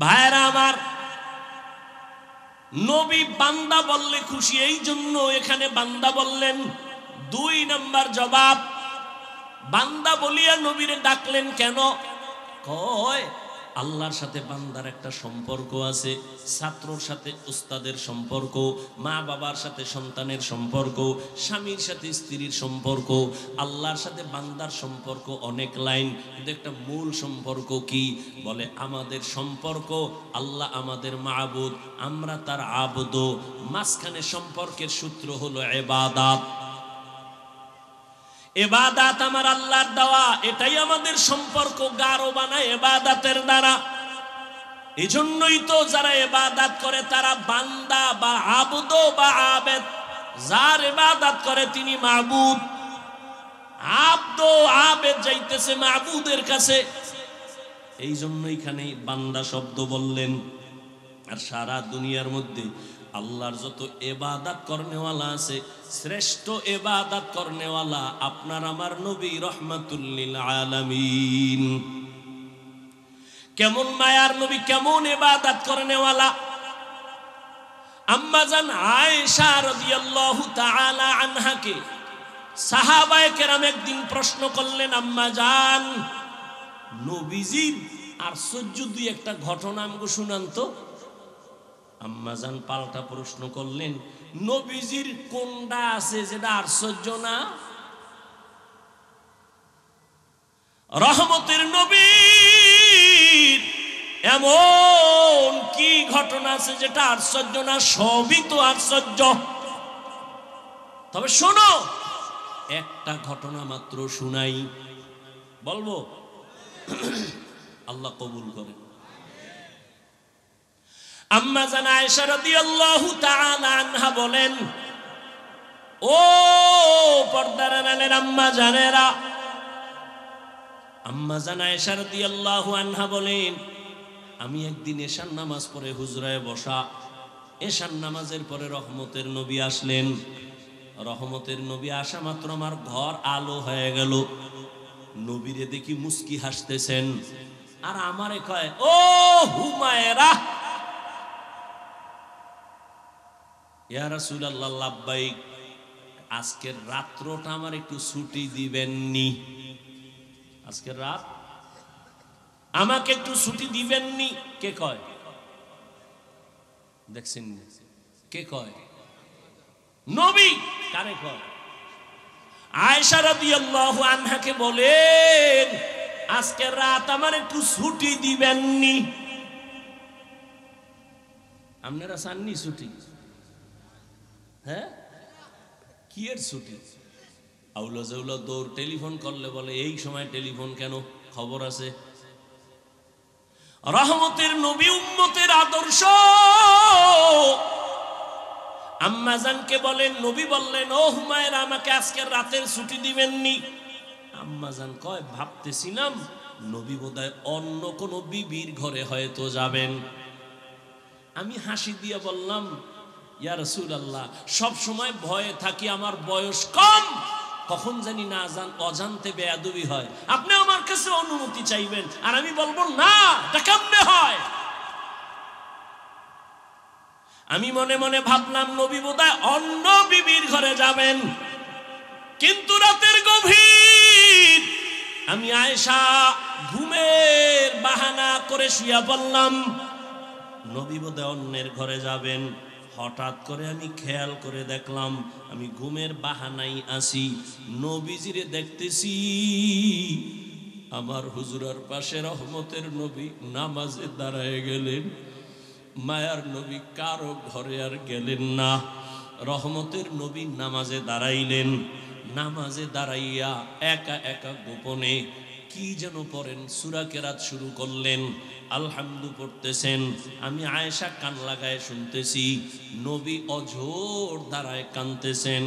ভাইরা আমার, নবী বান্দা বললে খুশি, এই জন্য এখানে বান্দা বললেন। 2 নাম্বার জবাব, বান্দা বলিয়া নবীরে ডাকলেন কেন? কয় আল্লাহর সাথে বান্দার একটা সম্পর্ক আছে, ছাত্রর সাথে উস্তাদের সম্পর্ক, মা বাবার সাথে সন্তানের সম্পর্ক, স্বামীর সাথে স্ত্রীর সম্পর্ক। আল্লাহর সাথে বান্দার সম্পর্ক অনেক লাইন, কিন্তু একটা মূল সম্পর্ক কি? বলে আমাদের সম্পর্ক, আল্লাহ আমাদের মাবুদ, আমরা তার আবদ। মাঝখানে সম্পর্কের সূত্র হলো ইবাদত। ইবাদত আমার আল্লাহর দেওয়া, এটাই আমাদের সম্পর্ক গাঢ় বানায় ইবাদতের দ্বারা। এজন্যই তো যারা ইবাদত করে তারা বান্দা বা আবদ বা আবেদ। যার ইবাদত করে তিনি মাবুদ, আবদ আবেদ যাইতেছে মাবুদের কাছে। এই জন্য এখানে বান্দা শব্দ বললেন। আর সারা দুনিয়ার মধ্যে আল্লাহর যত ইবাদত করনেওয়ালা আছে, শ্রেষ্ঠ ইবাদত করনেওয়ালা আপনার আমার নবী রাহমাতুল লিল আলামিন। কেমন মায়ার নবী, কেমন ইবাদত করনেওয়ালা। আম্মা জান আয়েশা রাদিয়াল্লাহু তাআলা আনহাকে সাহাবায়ে কেরাম একদিন প্রশ্ন করলেন, আম্মা জান নবীজির আশ্চর্য দুই একটা ঘটনা আমাকে শুনান তো। আম্মাজান পাল্টা প্রশ্ন করলেন, নবীজির কোনটা আছে যেটা আশ্চর্য না? রহমতের নবীর এমন কি ঘটনা আছে যেটা আশ্চর্য না? সবই তো আশ্চর্য। তবে শোনো, একটা ঘটনা মাত্র শুনাই। বলবো? আল্লাহ কবুল করেন। আম্মা জান আয়েশা রাদিয়াল্লাহু তাআলা আনহা বলেন, ও পর্দার আড়ালের আম্মা জানেরা, আম্মা জান আয়েশা রাদিয়াল্লাহু আনহা বলেন, আমি একদিন এশার নামাজ পড়ে হুজরায় বসা, এশার নামাজের পরে রহমতের নবী আসলেন। রহমতের নবী আসা মাত্র আমার ঘর আলো হয়ে গেল। নবীরে দেখি মুস্কি হাসতেছেন, আর আমারে কয়, ও হুমায়রা। ইয়া রাসূলুল্লাহ, লাব্বাইক, আজকের রাত্রটা আমার একটু ছুটি দিবেননি? আজকের রাত আমাকে একটু ছুটি দিবেননি? কে কয়? দেখছেন কে কয়? নবী। কারে কয়? আয়েশা রাদিয়াল্লাহু আনহাকে বলেন, আজকের রাত আমার একটু ছুটি দিবেননি? আপনারা চাননি ছুটি? হ্যাঁ, কি এর ছুটি? আউলা জাউলা দৌড়, টেলিফোন করলে বলে এই সময় টেলিফোন কেন, খবর আছে। রহমতের নবী, উম্মতের আদর্শ। আম্মা জানকে বলেন, নবী বললেন, ও হুমায়রা, আমাকে আজকের রাতের ছুটি দিবেননি? আম্মা জান কয়, ভাবতেছিলাম নবী বোধহয় অন্য কোন বিবির ঘরে হয়তো যাবেন। আমি হাসি দিয়ে বললাম, ইয়া রাসূলুল্লাহ, সব সময় ভয়ে থাকি, আমার বয়স কম, কখন জানি না অজান্তে বেয়াদবি হয়, আপনি আমার কাছে অনুমতি চাইবেন, আর আমি বলবো না, এটা কেমনে হয়? আমি মনে মনে ভাবলাম নবী বোধহয় অন্য বিবির ঘরে যাবেন। কিন্তু রাতের গভীর, আমি আয়েশা ঘুমের বাহানা করে শুয়ে পড়লাম, নবী বোধহয় অন্যের ঘরে যাবেন। হঠাৎ করে আমি খেয়াল করে দেখলাম, আমি ঘুমের বাহানাই আসি, নবীজিরে দেখতেছি আমার হুজুরার পাশে রহমতের নবী নামাজে দাঁড়ায় গেলেন। মায়ার নবী কারো ঘরে আর গেলেন না, রহমতের নবী নামাজে দাঁড়াইলেন। নামাজে দাঁড়াইয়া একা একা গোপনে কি যেন পড়েন, সূরা কেরাত শুরু করলেন, আলহামদু পড়তেছেন। আমি আয়েশা কান লাগায় শুনতেছি, নবী অঝোর দাঁড়ায় কাঁদতেছেন।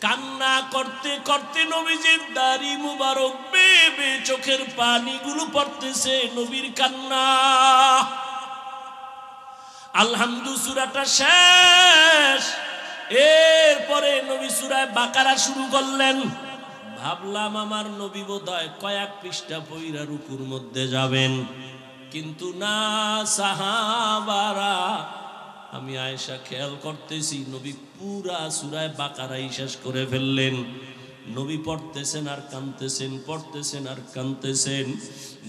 কান্না করতে করতে নবীজির দাড়ি মুবারক বেয়ে বেয়ে চোখের পানিগুলো পড়তেছে, নবীর কান্না। আলহামদু সূরাটা শেষ, এরপরে নবী সূরা বাকারা শুরু করলেন। ভাবলাম আমার নবী বোধহয় কয়েক পৃষ্ঠা পইরা রুকুর মধ্যে যাবেন, কিন্তু না, সাহাবারা, আমি আয়েশা খেয়াল করতেছি নবী পুরা সূরা বাকারাই শেষ করে ফেললেন। নবী পড়তেছেন আর কাঁদতেছেন, পড়তেছেন আর কাঁদতেছেন।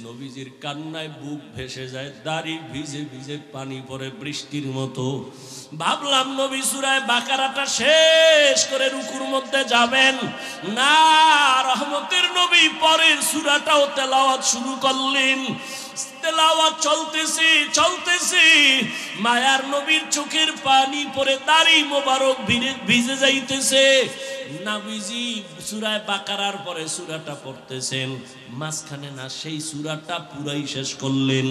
নবীজির কান্নায় বুক ভেসে যায়, দাড়ি ভিজে ভিজে পানি পড়ে বৃষ্টির মতো। ভাবলাম নবী সূরা বাকারাটা শেষ করে রুকুর মধ্যে যাবেন, না, রহমতের নবী পরের সূরাটাও তেলাওয়াত শুরু করলেন। তেলাওয়াত চলতেছে চলতেছে, মায়ার নবীর চোখের পানি পড়ে দাড়ি মোবারক ভিজে যাইতেছে। নবীজি সূরা বাকারার পরে সূরাটা পড়তেছেন, মাঝখানে না সেই সূরাটা পুরাই শেষ করলেন।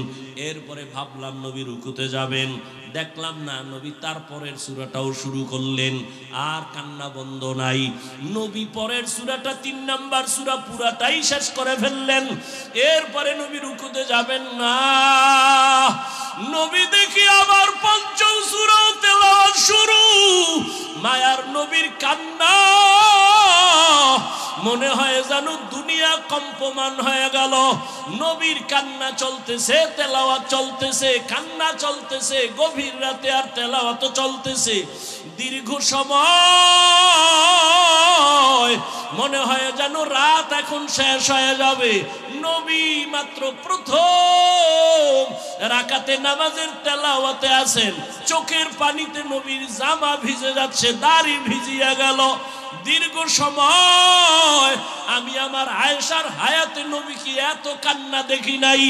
এরপরে ভাবলাম নবী রুকুতে যাবেন, দেখলাম না, নবী তারপরের সূরাটাও শুরু করলেন, আর কান্না বন্ধ নাই। নবী পরের সূরাটা ৩ নাম্বার সূরা পুরাটাই শেষ করে ফেললেন। এরপরে নবী রুকুতে যাবেন না, নবী দেখি আবার পঞ্চম সূরাও তেলাওয়াত শুরু। মায়ার নবীর কান্না, মনে হয় যেন দুনিয়া কম্পমান হয়ে গেল। নবীর কান্না চলতেছে, তেলাওয়াত চলতেছে, কান্না চলতেছে, গভীর রাতে আর তেলাওয়াত চলতেছে দীর্ঘ সময়। মনে হয় যেন রাত এখন শেষ হয়ে যাবে। নবী মাত্র প্রথম রাকাতে নামাজের তেলাওয়াতে আছেন, চোখের পানিতে নবীর জামা ভিজে যাচ্ছে, দাড়ি ভিজিয়া গেল। দীর্ঘ সময় আমি আমার আয়েশার হায়াতে নবীকে এত কান্না দেখি নাই,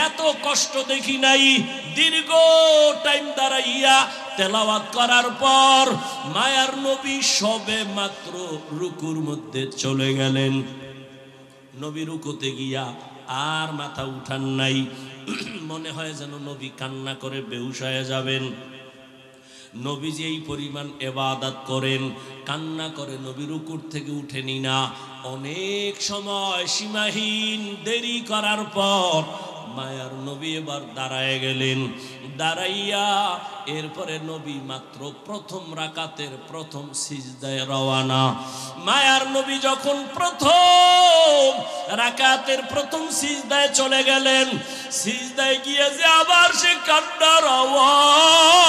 এত কষ্ট দেখি নাই। দীর্ঘ টাইম দাঁড়াইয়া তেলাওয়াত করার পর মায়ার নবী সবে মাত্র রুকুর মধ্যে চলে গেলেন। নবী রুকুতে গিয়া আর মাথা উঠান নাই। মনে হয় যেন নবী কান্না করে বেহুশ হয়ে যাবেন। নবীজি এই পরিমাণ ইবাদত করেন, কান্না করে নবী রুকুর থেকে উঠেনি না। অনেক সময় সীমাহীন দেরি করার পর মায়ার নবী এবার দাঁড়ায় গেলেন। দাঁড়াইয়া এরপরে নবী মাত্র প্রথম রাকাতের প্রথম সিজদায় রওয়ানা। মায়ার নবী যখন প্রথম রাকাতের প্রথম সিজদায় চলে গেলেন, সিজদায় গিয়ে যে আবার সে কান্নার আওয়াজ,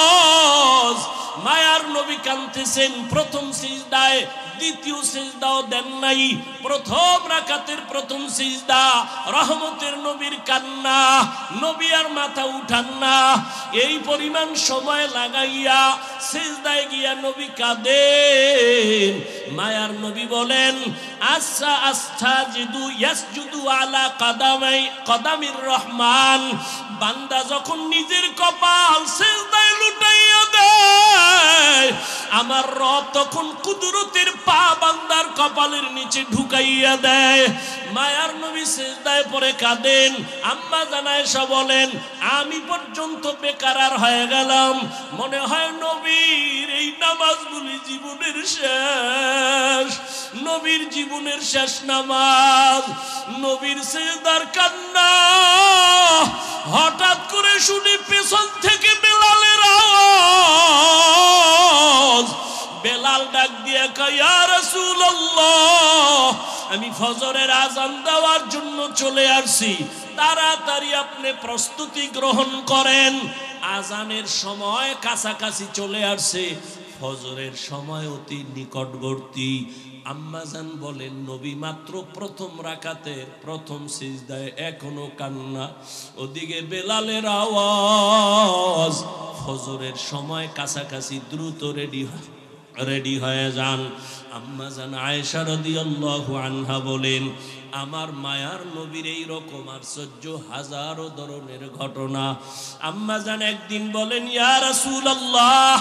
মায়ার নবী কাঁদতেছেন প্রথম সিজদায়, দ্বিতীয় সিজদাও দেন নাই। প্রথম রাকাতের প্রথম সিজদা, রহমতের নবীর কান্না, নবী আর মাথা উঠান না। এই পরিমাণ সময় লাগাইয়া সিজদায় গিয়া নবী কাঁদেন। মায়ার নবী বলেন, আচ্ছা আস্তাজিদু ইয়াসজুদু আলা কদামির রহমান। বান্দা যখন নিজের কপাল সিজদায় লুটাইয়া দেয়, আমার রব তখন কুদরতের পা বান্দার কপালের নিচে ঢুকাইয়া দেয়। মায়ার নবী সিজদায় পড়ে কাঁদেন। আম্মা জান আয়েশা বলেন, আমি পর্যন্ত বেকারার হয়ে গেলাম। মনে হয় নবীর এই নামাজগুলি জীবনের শেষ, নবীর জীবনের শেষ নামাজ। নবীর সিজদার কান্না হঠাৎ করে শুনি পেছন থেকে বেলালের আওয়াজ। বেলাল ডাক দিয়ে কয়, ইয়া রাসূলুল্লাহ, আমি ফজরের আযান দেওয়ার জন্য চলে আসছি, তাড়াতাড়ি আপনি প্রস্তুতি গ্রহণ করেন। আযানের সময় কাছাকাছি চলে আসছে, ফজরের সময় অতি নিকটবর্তী। আম্মাজান বলেন, নবী মাত্র প্রথম রাকাতের প্রথম সিজদায় এখনো কান্না, ওদিকে বেলালের আওয়াজ। ফজরের সময় কাছাকাছি, দ্রুত রেডি হয়ে যান। আম্মাজান আয়েশা রাদিয়াল্লাহু আনহা বলেন, আমার মায়ার নবীর এই রকম আশ্চর্য হাজারো ধরনের ঘটনা। আম্মাজান একদিন বলেন, ইয়া রাসূলুল্লাহ,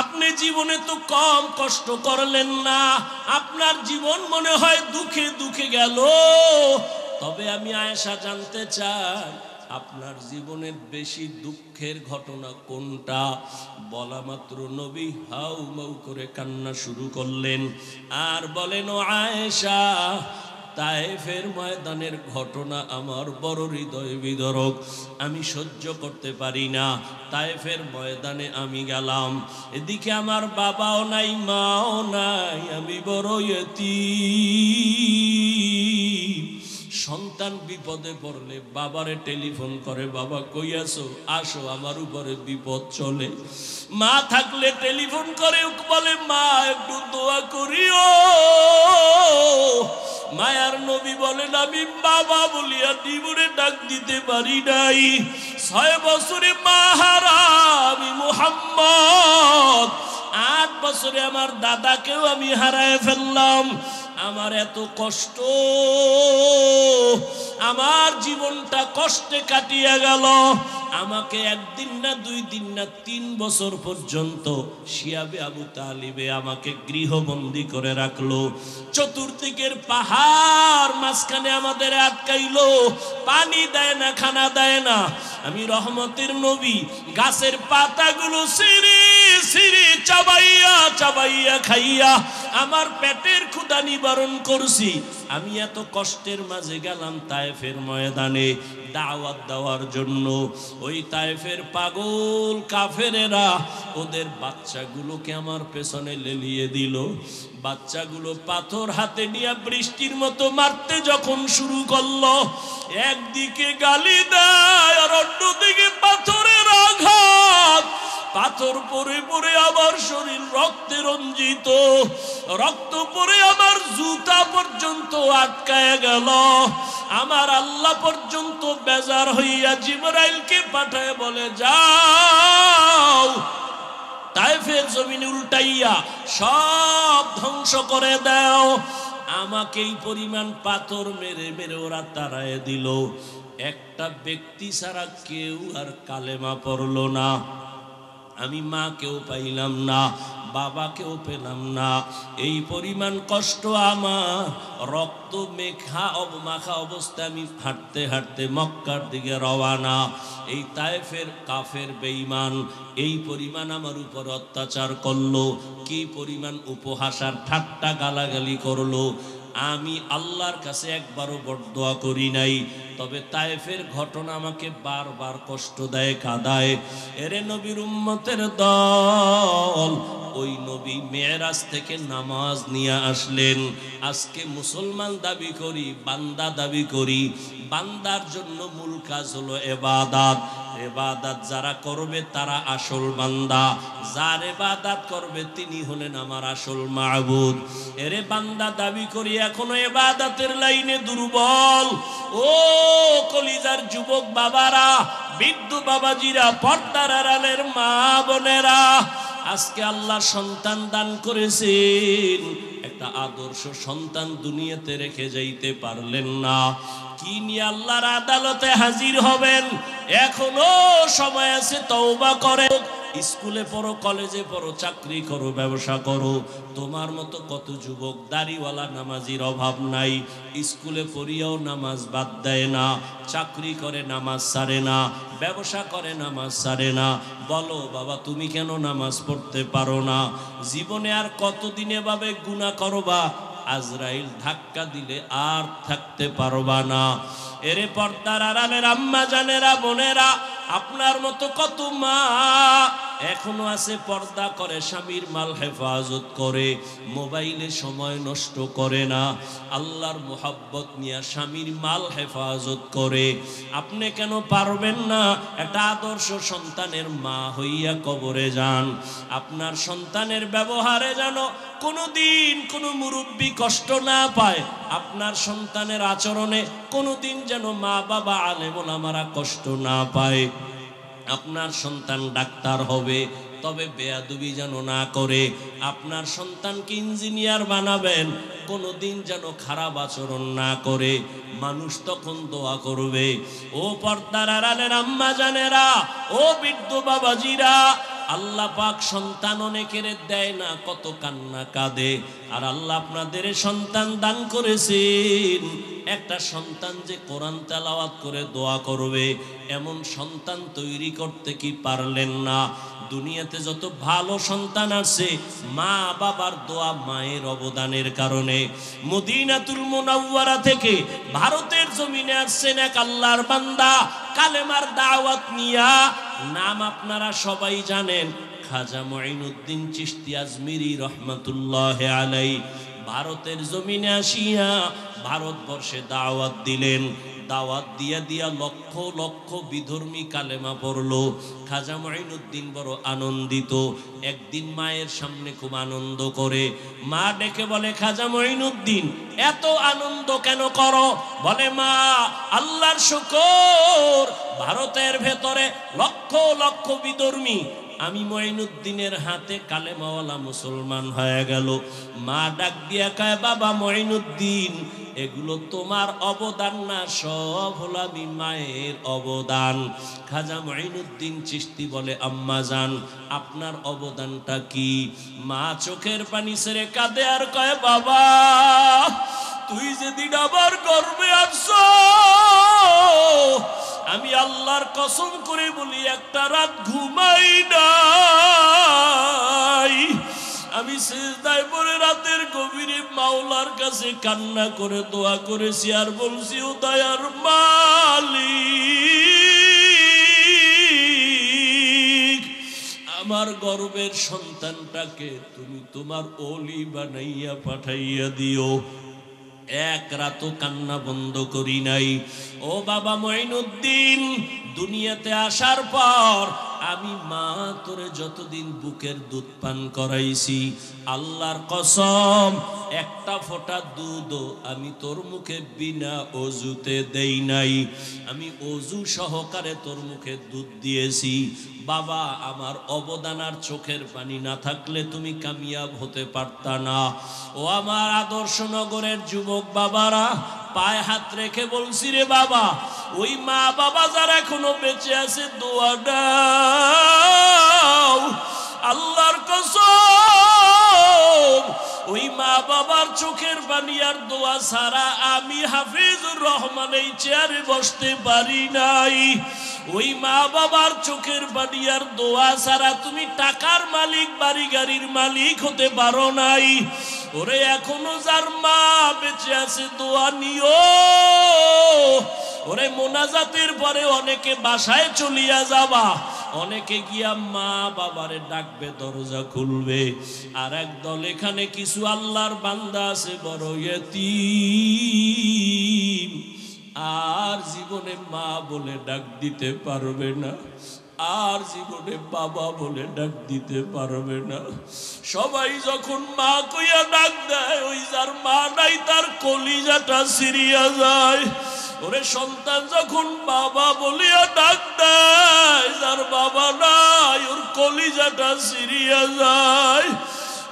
আপনি জীবনে তো কম কষ্ট করলেন না, আপনার জীবন মনে হয় দুঃখে দুঃখে গেল। তবে আমি আয়েশা জানতে চাই, আপনার জীবনের বেশি দুঃখের ঘটনা কোনটা? বলা মাত্র নবী হাউ মাউ করে কান্না শুরু করলেন আর বলেন, ও আয়েশা, তায়েফের ময়দানের ঘটনা আমার বড় হৃদয় বিদারক, আমি সহ্য করতে পারি না। তায়েফের ময়দানে আমি গেলাম, এদিকে আমার বাবাও নাই, মাও নাই, আমি বড় ইয়তীম। সন্তান বিপদে পড়লে বাবারে টেলিফোন করে, বাবা কই আছো, আসো, আমার উপরে বিপদ চলে। মা থাকলে টেলিফোন করে বলে, মা একটু দোয়া করিও। মায়ার নবী বলেন, আমি বাবা বলিয়া জীবনে ডাক দিতে পারি নাই। 6 বছরে মা হারা আমি মুহাম্মদ, 8 বছরে আমার দাদাকেও আমি হারায় ফেললাম। আমার এত কষ্ট, আমার জীবনটা কষ্টে কাটিয়ে গেল। আমাকে 1 দিন না 2 দিন না 3 বছর পর্যন্ত শিয়াবে আবু তালিবে আমাকে গৃহবন্দী করে রাখলো। চতুর্দিকের পাহাড় মাঝখানে আমাদের আটকাইলো, পানি দেয় না, খানা দেয় না। আমি রহমতের নবী গাছের পাতাগুলো সিঁড়ি সিঁড়ি চাবাইয়া চাবাইয়া খাইয়া আমার পেটের ক্ষুধা নিবারণ করছি। আমি এত কষ্টের মাঝে গেলাম তায়েফের ময়দানে দাওয়াত দেওয়ার জন্য। ওই তায়েফের পাগল কাফেরেরা ওদের বাচ্চাগুলোকে আমার পেছনে লেলিয়ে দিল। বাচ্চাগুলো পাথর হাতে নিয়ে বৃষ্টির মতো মারতে যখন শুরু করলো, একদিকে গালি দেয় আর অন্যদিকে পাথরের আঘাত। পাথর পরে পরে আমার শরীর রক্তে রঞ্জিত, রক্ত পরে আমার জুতা পর্যন্ত আটকায় গেল। আমার আল্লাহ পর্যন্ত বেজার হইয়া জিবরাইলকে পাঠায় বলে, যাও তায়েফের জমিন উল্টাইয়া সব ধ্বংস করে দাও। আমাকে এই পরিমাণ পাথর মেরে মেরে ওরা তাড়ায় দিল। একটা ব্যক্তি ছাড়া কেউ আর কালেমা পড়ল না। আমি মা কেউ পাইলাম না, বাবাকেও পেলাম না। এই পরিমাণ কষ্ট আমার, রক্ত মাখা অবস্থায় আমি হাঁটতে হাঁটতে মক্কার দিকে রওয়ানা। এই তায়েফের কাফের বেঈমান এই পরিমাণ আমার উপর অত্যাচার করলো, কি পরিমাণ উপহাস আর ঠাট্টা গালাগালি করলো। আমি আল্লাহর কাছে একবারও বরদোয়া করি নাই, তবে তায়েফের ঘটনা আমাকে বারবার কষ্ট দেয়, কাঁদায়। এরে নবীর উম্মতের দল, ওই নবী মেরাজ থেকে নামাজ নিয়ে আসলেন। আজকে মুসলমান দাবি করি, বান্দা দাবি করি। বান্দার জন্য মূল কাজ হলো ইবাদত। ইবাদত যারা করবে তারা আসল বান্দা, যার ইবাদত করবে তিনি হলেন আমার আসল মাবুদ। এরে বান্দা দাবি করি, এখনো ইবাদতের লাইনে দুর্বল। ও কলিজার যুবক বাবারা, বৃদ্ধ বাবাজিরা, পর্দার আড়ালের মা বোনেরা, আজকে আল্লাহ সন্তান দান করেছেন, একটা আদর্শ সন্তান দুনিয়াতে রেখে যাইতে পারলেন না। কি নিয়ে আল্লাহর আদালতে হাজির হবেন? এখনো সময় আছে, তওবা করে। স্কুলে পড়ো, কলেজে পড়ো, চাকরি করো, ব্যবসা করো। তোমার মতো কত যুবক দাড়িওয়ালা নামাজির অভাব নাই, স্কুলে পড়িয়াও নামাজ বাদ দেয় না, চাকরি করে নামাজ ছাড়ে না, ব্যবসা করে নামাজ ছাড়ে না। বলো বাবা, তুমি কেন নামাজ পড়তে পারো না? জীবনে আর কতদিন এভাবে গুনাহ করবা? আজরাইল ধাক্কা দিলে আর থাকতে পারবা না। এরে পর্দার আড়ালের আম্মা জানেরা, বোনেরা, আপনার মতো কত মা এখনো আছে, পর্দা করে, স্বামীর মাল হেফাজত করে, মোবাইলে সময় নষ্ট করে না, আল্লাহর মোহাব্বত নিয়ে স্বামীর মাল হেফাজত করে। আপনি কেন পারবেন না? একটা আদর্শ সন্তানের মা হইয়া কবরে যান। আপনার সন্তানের ব্যবহারে যেন কোনোদিন কোনো মুরব্বী কষ্ট না পায়, আপনার সন্তানের আচরণে কোনোদিন যেন মা বাবা আলেম ওলামারা কষ্ট না পায়। আপনার সন্তান ডাক্তার হবে, তবে বেয়াদবি যেন না করে। আপনার সন্তানকে ইঞ্জিনিয়ার বানাবেন, কোনোদিন যেন খারাপ আচরণ না করে। মানুষ তখন দোয়া করবে। ও পর্দার আড়ালের আম্মা জানেরা, ও বৃদ্ধ বাবাজিরা, আল্লাহ পাক সন্তান অনেকের দেয় না, কত কান্না কাঁদে। আর আল্লাহ আপনাদের সন্তান দান করেছেন, একটা সন্তান যে কোরআন তেলাওয়াত করে দোয়া করবে, এমন সন্তান তৈরি করতে কি পারলেন না? দুনিয়াতে যত ভালো সন্তান আছে, মা বাবার দোয়া, মায়ের অবদানের কারণে। মদিনাতুল মুনাওয়ারা থেকে ভারতের জমিনে আসছেন এক আল্লাহর বান্দা, কালেমার দাওয়াত নিয়া। নাম আপনারা সবাই জানেন, খাজা মুঈনুদ্দিন চিশতি আজমিরি রহমাতুল্লাহ আলাইহি। ভারতের জমিনে আসিয়া ভারতবর্ষে দাওয়াত দিলেন। দাওয়াত দিয়া দিয়া লক্ষ লক্ষ বিধর্মী কালেমা পড়লো। খাজা মুঈনুদ্দিন বড় আনন্দিত। একদিন মায়ের সামনে খুব আনন্দ করে, মা ডেকে বলে, খাজা মুঈনুদ্দিন এত আনন্দ কেন করো? বলে, মা আল্লাহর শুকর, ভারতের ভেতরে লক্ষ লক্ষ বিধর্মী, আমি মুঈনুদ্দিনের হাতে কালেমাওয়ালা মুসলমান হয়ে গেল। মা ডাক দিয়া কয়, বাবা মুঈনুদ্দিন, এগুলো তোমার অবদান না, সব হলো আমি মায়ের অবদান। খাজা মুঈনুদ্দিন চিশতি বলে, আম্মা জান আপনার অবদানটা কি? মা চোখের পানি ছেড়ে কাঁদে আর কয়, বাবা তুই যেদিন আবার গর্বে আসছো, আমি আল্লাহর কসম করে বলি একটা রাত ঘুমাই নাই। আমি সিজদায় পড়ে রাতের গভীরে মাওলার কাছে কান্না করে দোয়া করেছি আর বলছি, ও দয়ার মালিক, আমার গর্বের সন্তানটাকে তুমি তোমার ওলি বানাইয়া পাঠাইয়া দিও। এক রাতও কান্না বন্ধ করি নাই। ও বাবা মুঈনুদ্দিন, দুনিয়াতে আসার পর আমি মা তোরে যতদিন বুকের দুধ পান করাইছি, আল্লাহর কসম একটা ফোঁটা দুধও আমি তোর মুখে বিনা অজুতে দেই নাই। আমি অজু সহকারে তোর মুখে দুধ দিয়েছি। বাবা, আমার অবদান আর চোখের পানি না থাকলে তুমি কামিয়াব হতে পারতা না। ও আমার আদর্শ নগরের যুবক বাবারা, পায়ে হাত রেখে বলছি, রে বাবা, ওই মা বাবা যারা এখনো বেঁচে আছে, দোয়া দাও আল্লাহর কসম ওই মা বাবার চোখের পানি আর দোয়া ছাড়া আমি হাফিজুর রহমান এই চেয়ারে বসতে পারি নাই। ওই মা বাবার চোখের পানি আর দোয়া ছাড়া তুমি টাকার মালিক বাড়ি গাড়ির মালিক হতে পারো নাই। ওরে এখনো যার মা বেঁচে আছে দোয়া নিও। ওরে মোনাজাতের পরে অনেকে বাসায় চলিয়া যাবা, অনেকে গিয়া মা বাবারে ডাকবে, দরজা খুলবে। আর একদল এখানে কিছু আল্লাহর বান্দা আছে বড় ইয়তীম, আর জীবনে মা বলে ডাক দিতে পারবে না, আর জীবনে বাবা বলে ডাক দিতে পারবে না। সবাই যখন মা কইয়া ডাক দেয়, ওই যার মা নাই তার কলিজাটা ছিঁড়িয়া যায়। ওরে সন্তান যখন বাবা বলিয়া ডাক দেয়, যার বাবা নাই ওর কলিজাটা ছিঁড়িয়া যায়।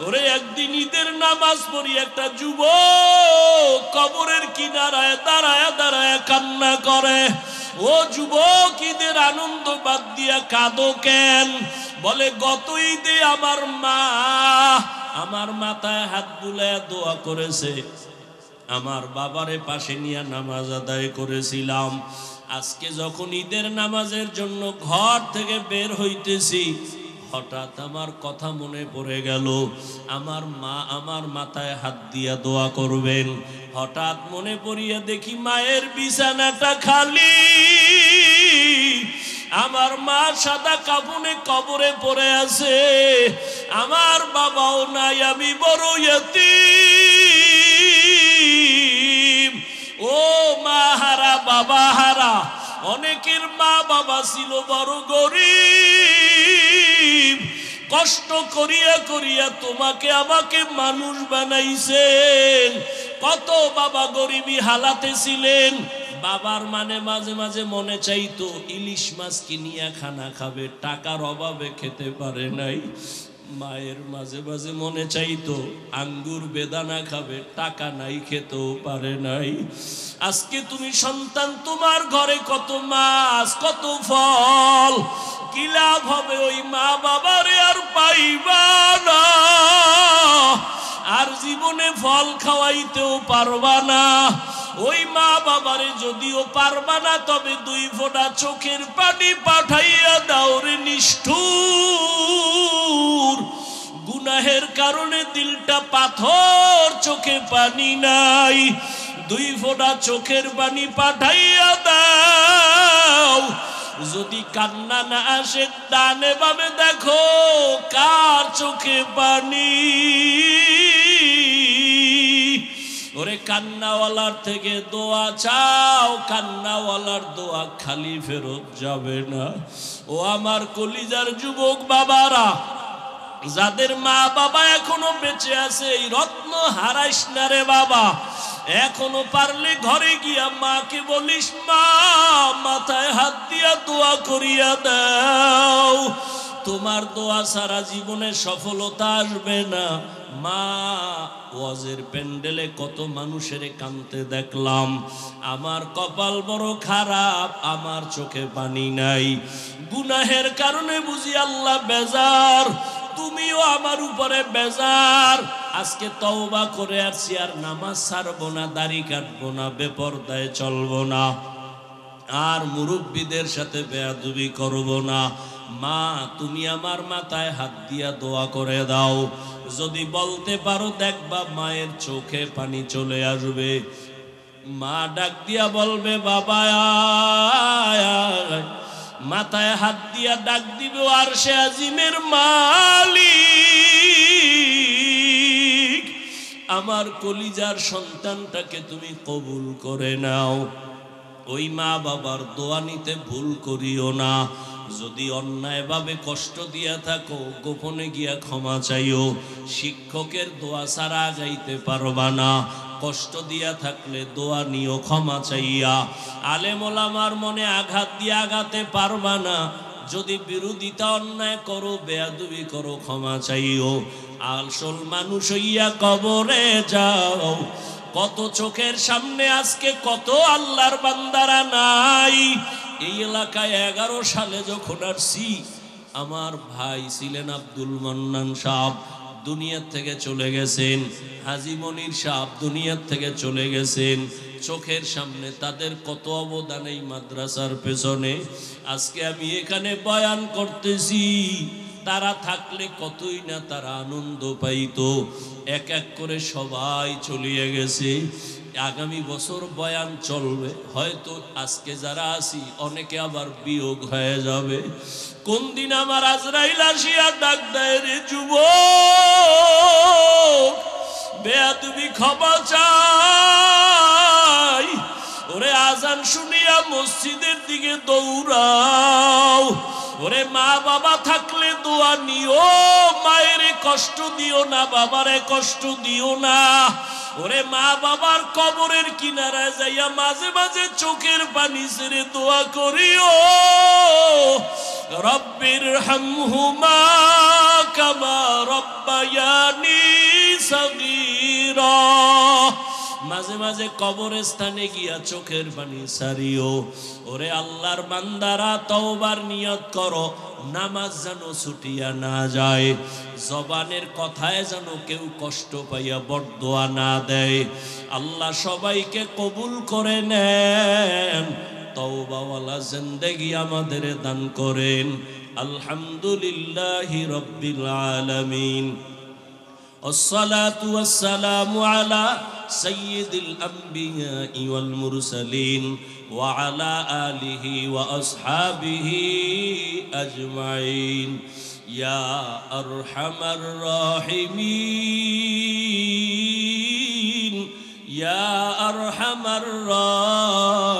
ওরে একদিন ঈদের নামাজ পড়ি একটা যুবক কবরের কিনারায় দাঁড়ায় দাঁড়ায় কান্না করে। ও যুবক, ঈদের আনন্দ বাদ দিয়া কাঁদো কেন? বলে গত ঈদে আমার মা আমার মাথায় হাত বুলায় দোয়া করেছে, আমার বাবারে পাশে নিয়ে নামাজ আদায় করেছিলাম। আজকে যখন ঈদের নামাজের জন্য ঘর থেকে বের হইতেছি, হঠাৎ আমার কথা মনে পড়ে গেল, আমার মা আমার মাথায় হাত দিয়া দোয়া করবেন। হঠাৎ মনে পড়িয়া দেখি মায়ের বিছানাটা খালি, আমার মা সাদা কাফনে কবরে পড়ে আছে, আমার বাবাও নাই, আমি বড় ইয়তীম। ও মা হারা বাবা হারা। অনেকের মা বাবা ছিল বড় গরিব, কষ্ট করিয়া করিয়া তোমাকে আমাকে মানুষ বানাইছেন। কত বাবা গরিবী হালাতে ছিলেন, বাবার মানে মাঝে মাঝে মনে চাইতো ইলিশ মাছ কিনিয়া খানা খাবে, টাকার অভাবে খেতে পারে নাই। মায়ের মাঝে মাঝে মনে চাইতো আঙ্গুর বেদানা খাবে, টাকা নাই খেতেও পারে নাই। আজকে তুমি সন্তান, তোমার ঘরে কত মাছ কত ফল, কি লাভ হবে? ওই মা বাবারে আর পাইবা না, আর জীবনে ফল খাওয়াইতেও পারবা না। ওই মা বাবারে যদিও পারবা না, তবে দুই ফোঁটা চোখের পানি পাঠাইয়া দাও রে নিষ্ঠুর। গুনাহের কারণে দিলটা পাথর, চোখে পানি নাই, দুই ফোঁটা চোখের পানি পাঠাইয়া দাও। যদি কান্না না আসে, ডানে বামে দেখো কার চোখে পানি। ওরে কান্নাওয়ালার থেকে দোয়া চাও, কান্নাওয়ালার দোয়া খালি ফেরত যাবে না। ও আমার কলিজার যুবক বাবারা, যাদের মা বাবা এখনো বেঁচে আছে, এই রত্ন হারাইস না রে বাবা। এখনো পারলে ঘরে গিয়া মাকে বলিস, মা মাথায় হাত দিয়া দোয়া করিয়া দাও। তোমার দোয়া সারা জীবনে সফলতা আসবে না। মা, ওয়াজের প্যান্ডেলে কত মানুষের কাঁদতে দেখলাম, আমার কপাল বড় খারাপ, আমার চোখে পানি নাই। গুনাহের কারণে বুঝি আল্লাহ বেজার, তুমিও আমার উপরে বেজার। আজকে তওবা করে আসছি, আর নামাজ ছাড়বো না, দাড়ি কাটবো না, বেপরদায় চলবো না, আর মুরব্বীদের সাথে বেয়াদবি করবো না। মা, তুমি আমার মাথায় হাত দিয়া দোয়া করে দাও। যদি বলতে পারো, দেখবা মায়ের চোখে পানি চলে আসবে। মা ডাক দিয়া বলবে, বাবা আয়। মাথায় হাত দিয়া ডাক দিবে, আর সে আজিমের মালিক, আমার কলিজার সন্তানটাকে তুমি কবুল করে নাও। ওই মা বাবার দোয়া নিতে ভুল করিও না। যদি অন্যায়ভাবে কষ্ট দিয়া থাকো, গোপনে গিয়া ক্ষমা চাইও। শিক্ষকের দোয়া ছাড়া যাইতে পারবা না। কষ্ট দিয়া থাকলে দোয়া নিও ক্ষমা চাইয়া। আলেম ওলামার মনে আঘাত দিয়ে আঘাতে পারবা না। যদি বিরোধিতা অন্যায় করো, বেয়াদবি করো, ক্ষমা চাইও। আসল মানুষ হইয়া কবরে যাও। কত চোখের সামনে আজকে কত আল্লাহর বান্দারা নাই। এই এলাকায় 11 সালে যখন আসছি, আমার ভাই ছিলেন আব্দুল মান্নান সাহেব, দুনিয়া থেকে চলে গেছেন। হাজী মনির সাহেব দুনিয়া থেকে চলে গেছেন। চোখের সামনে তাদের কত অবদান এই মাদ্রাসার পেছনে। আজকে আমি এখানে বয়ান করতেছি, তারা থাকলে কতই না তারা আনন্দ পাইতো। এক এক করে সবাই চলিয়ে গেছে। আগামী বছর বয়ান চলবে, হয়তো আজকে যারা আছি অনেকে আবার বিয়োগ হয়ে যাবে। কোন দিন আমার আজরাইল আসিয়া ডাক দেয়, রে যুবক বেয়াদবি ক্ষমা চাই, ওরে আজান শুনিয়া মসজিদের দিকে দৌড়াও। ওরে মা বাবা থাকলে দোয়া নিও, মায়ের কষ্ট দিও না, বাবারে কষ্ট দিও না। ওরে মা বাবার কবরের কিনারায় যাইয়া মাঝে মাঝে চোখের পানি ছেড়ে দোয়া করিও, রব্বির হামহুমা কামা রব্বায়ানি সগীরা। মাঝে মাঝে কবরস্থানে গিয়া চোখের পানি সারিও। ওরে আল্লাহর বান্দারা, তওবার নিয়ত করো, নামাজ যেন ছুটিয়া না যায়, জবানের কথায় যেন কেউ কষ্ট পাইয়া বরদোয়া না দেয়। আল্লাহ সবাইকে কবুল করে নেন, তওবাওয়ালা জিন্দেগি আমাদের দান করেন। আলহামদুলিল্লাহি রাব্বিল আলামিন। والصلاة والسلام على سيد الأنبياء والمرسلين وعلى آله وأصحابه أجمعين يا أرحم الراحمين يا أرحم الراحمين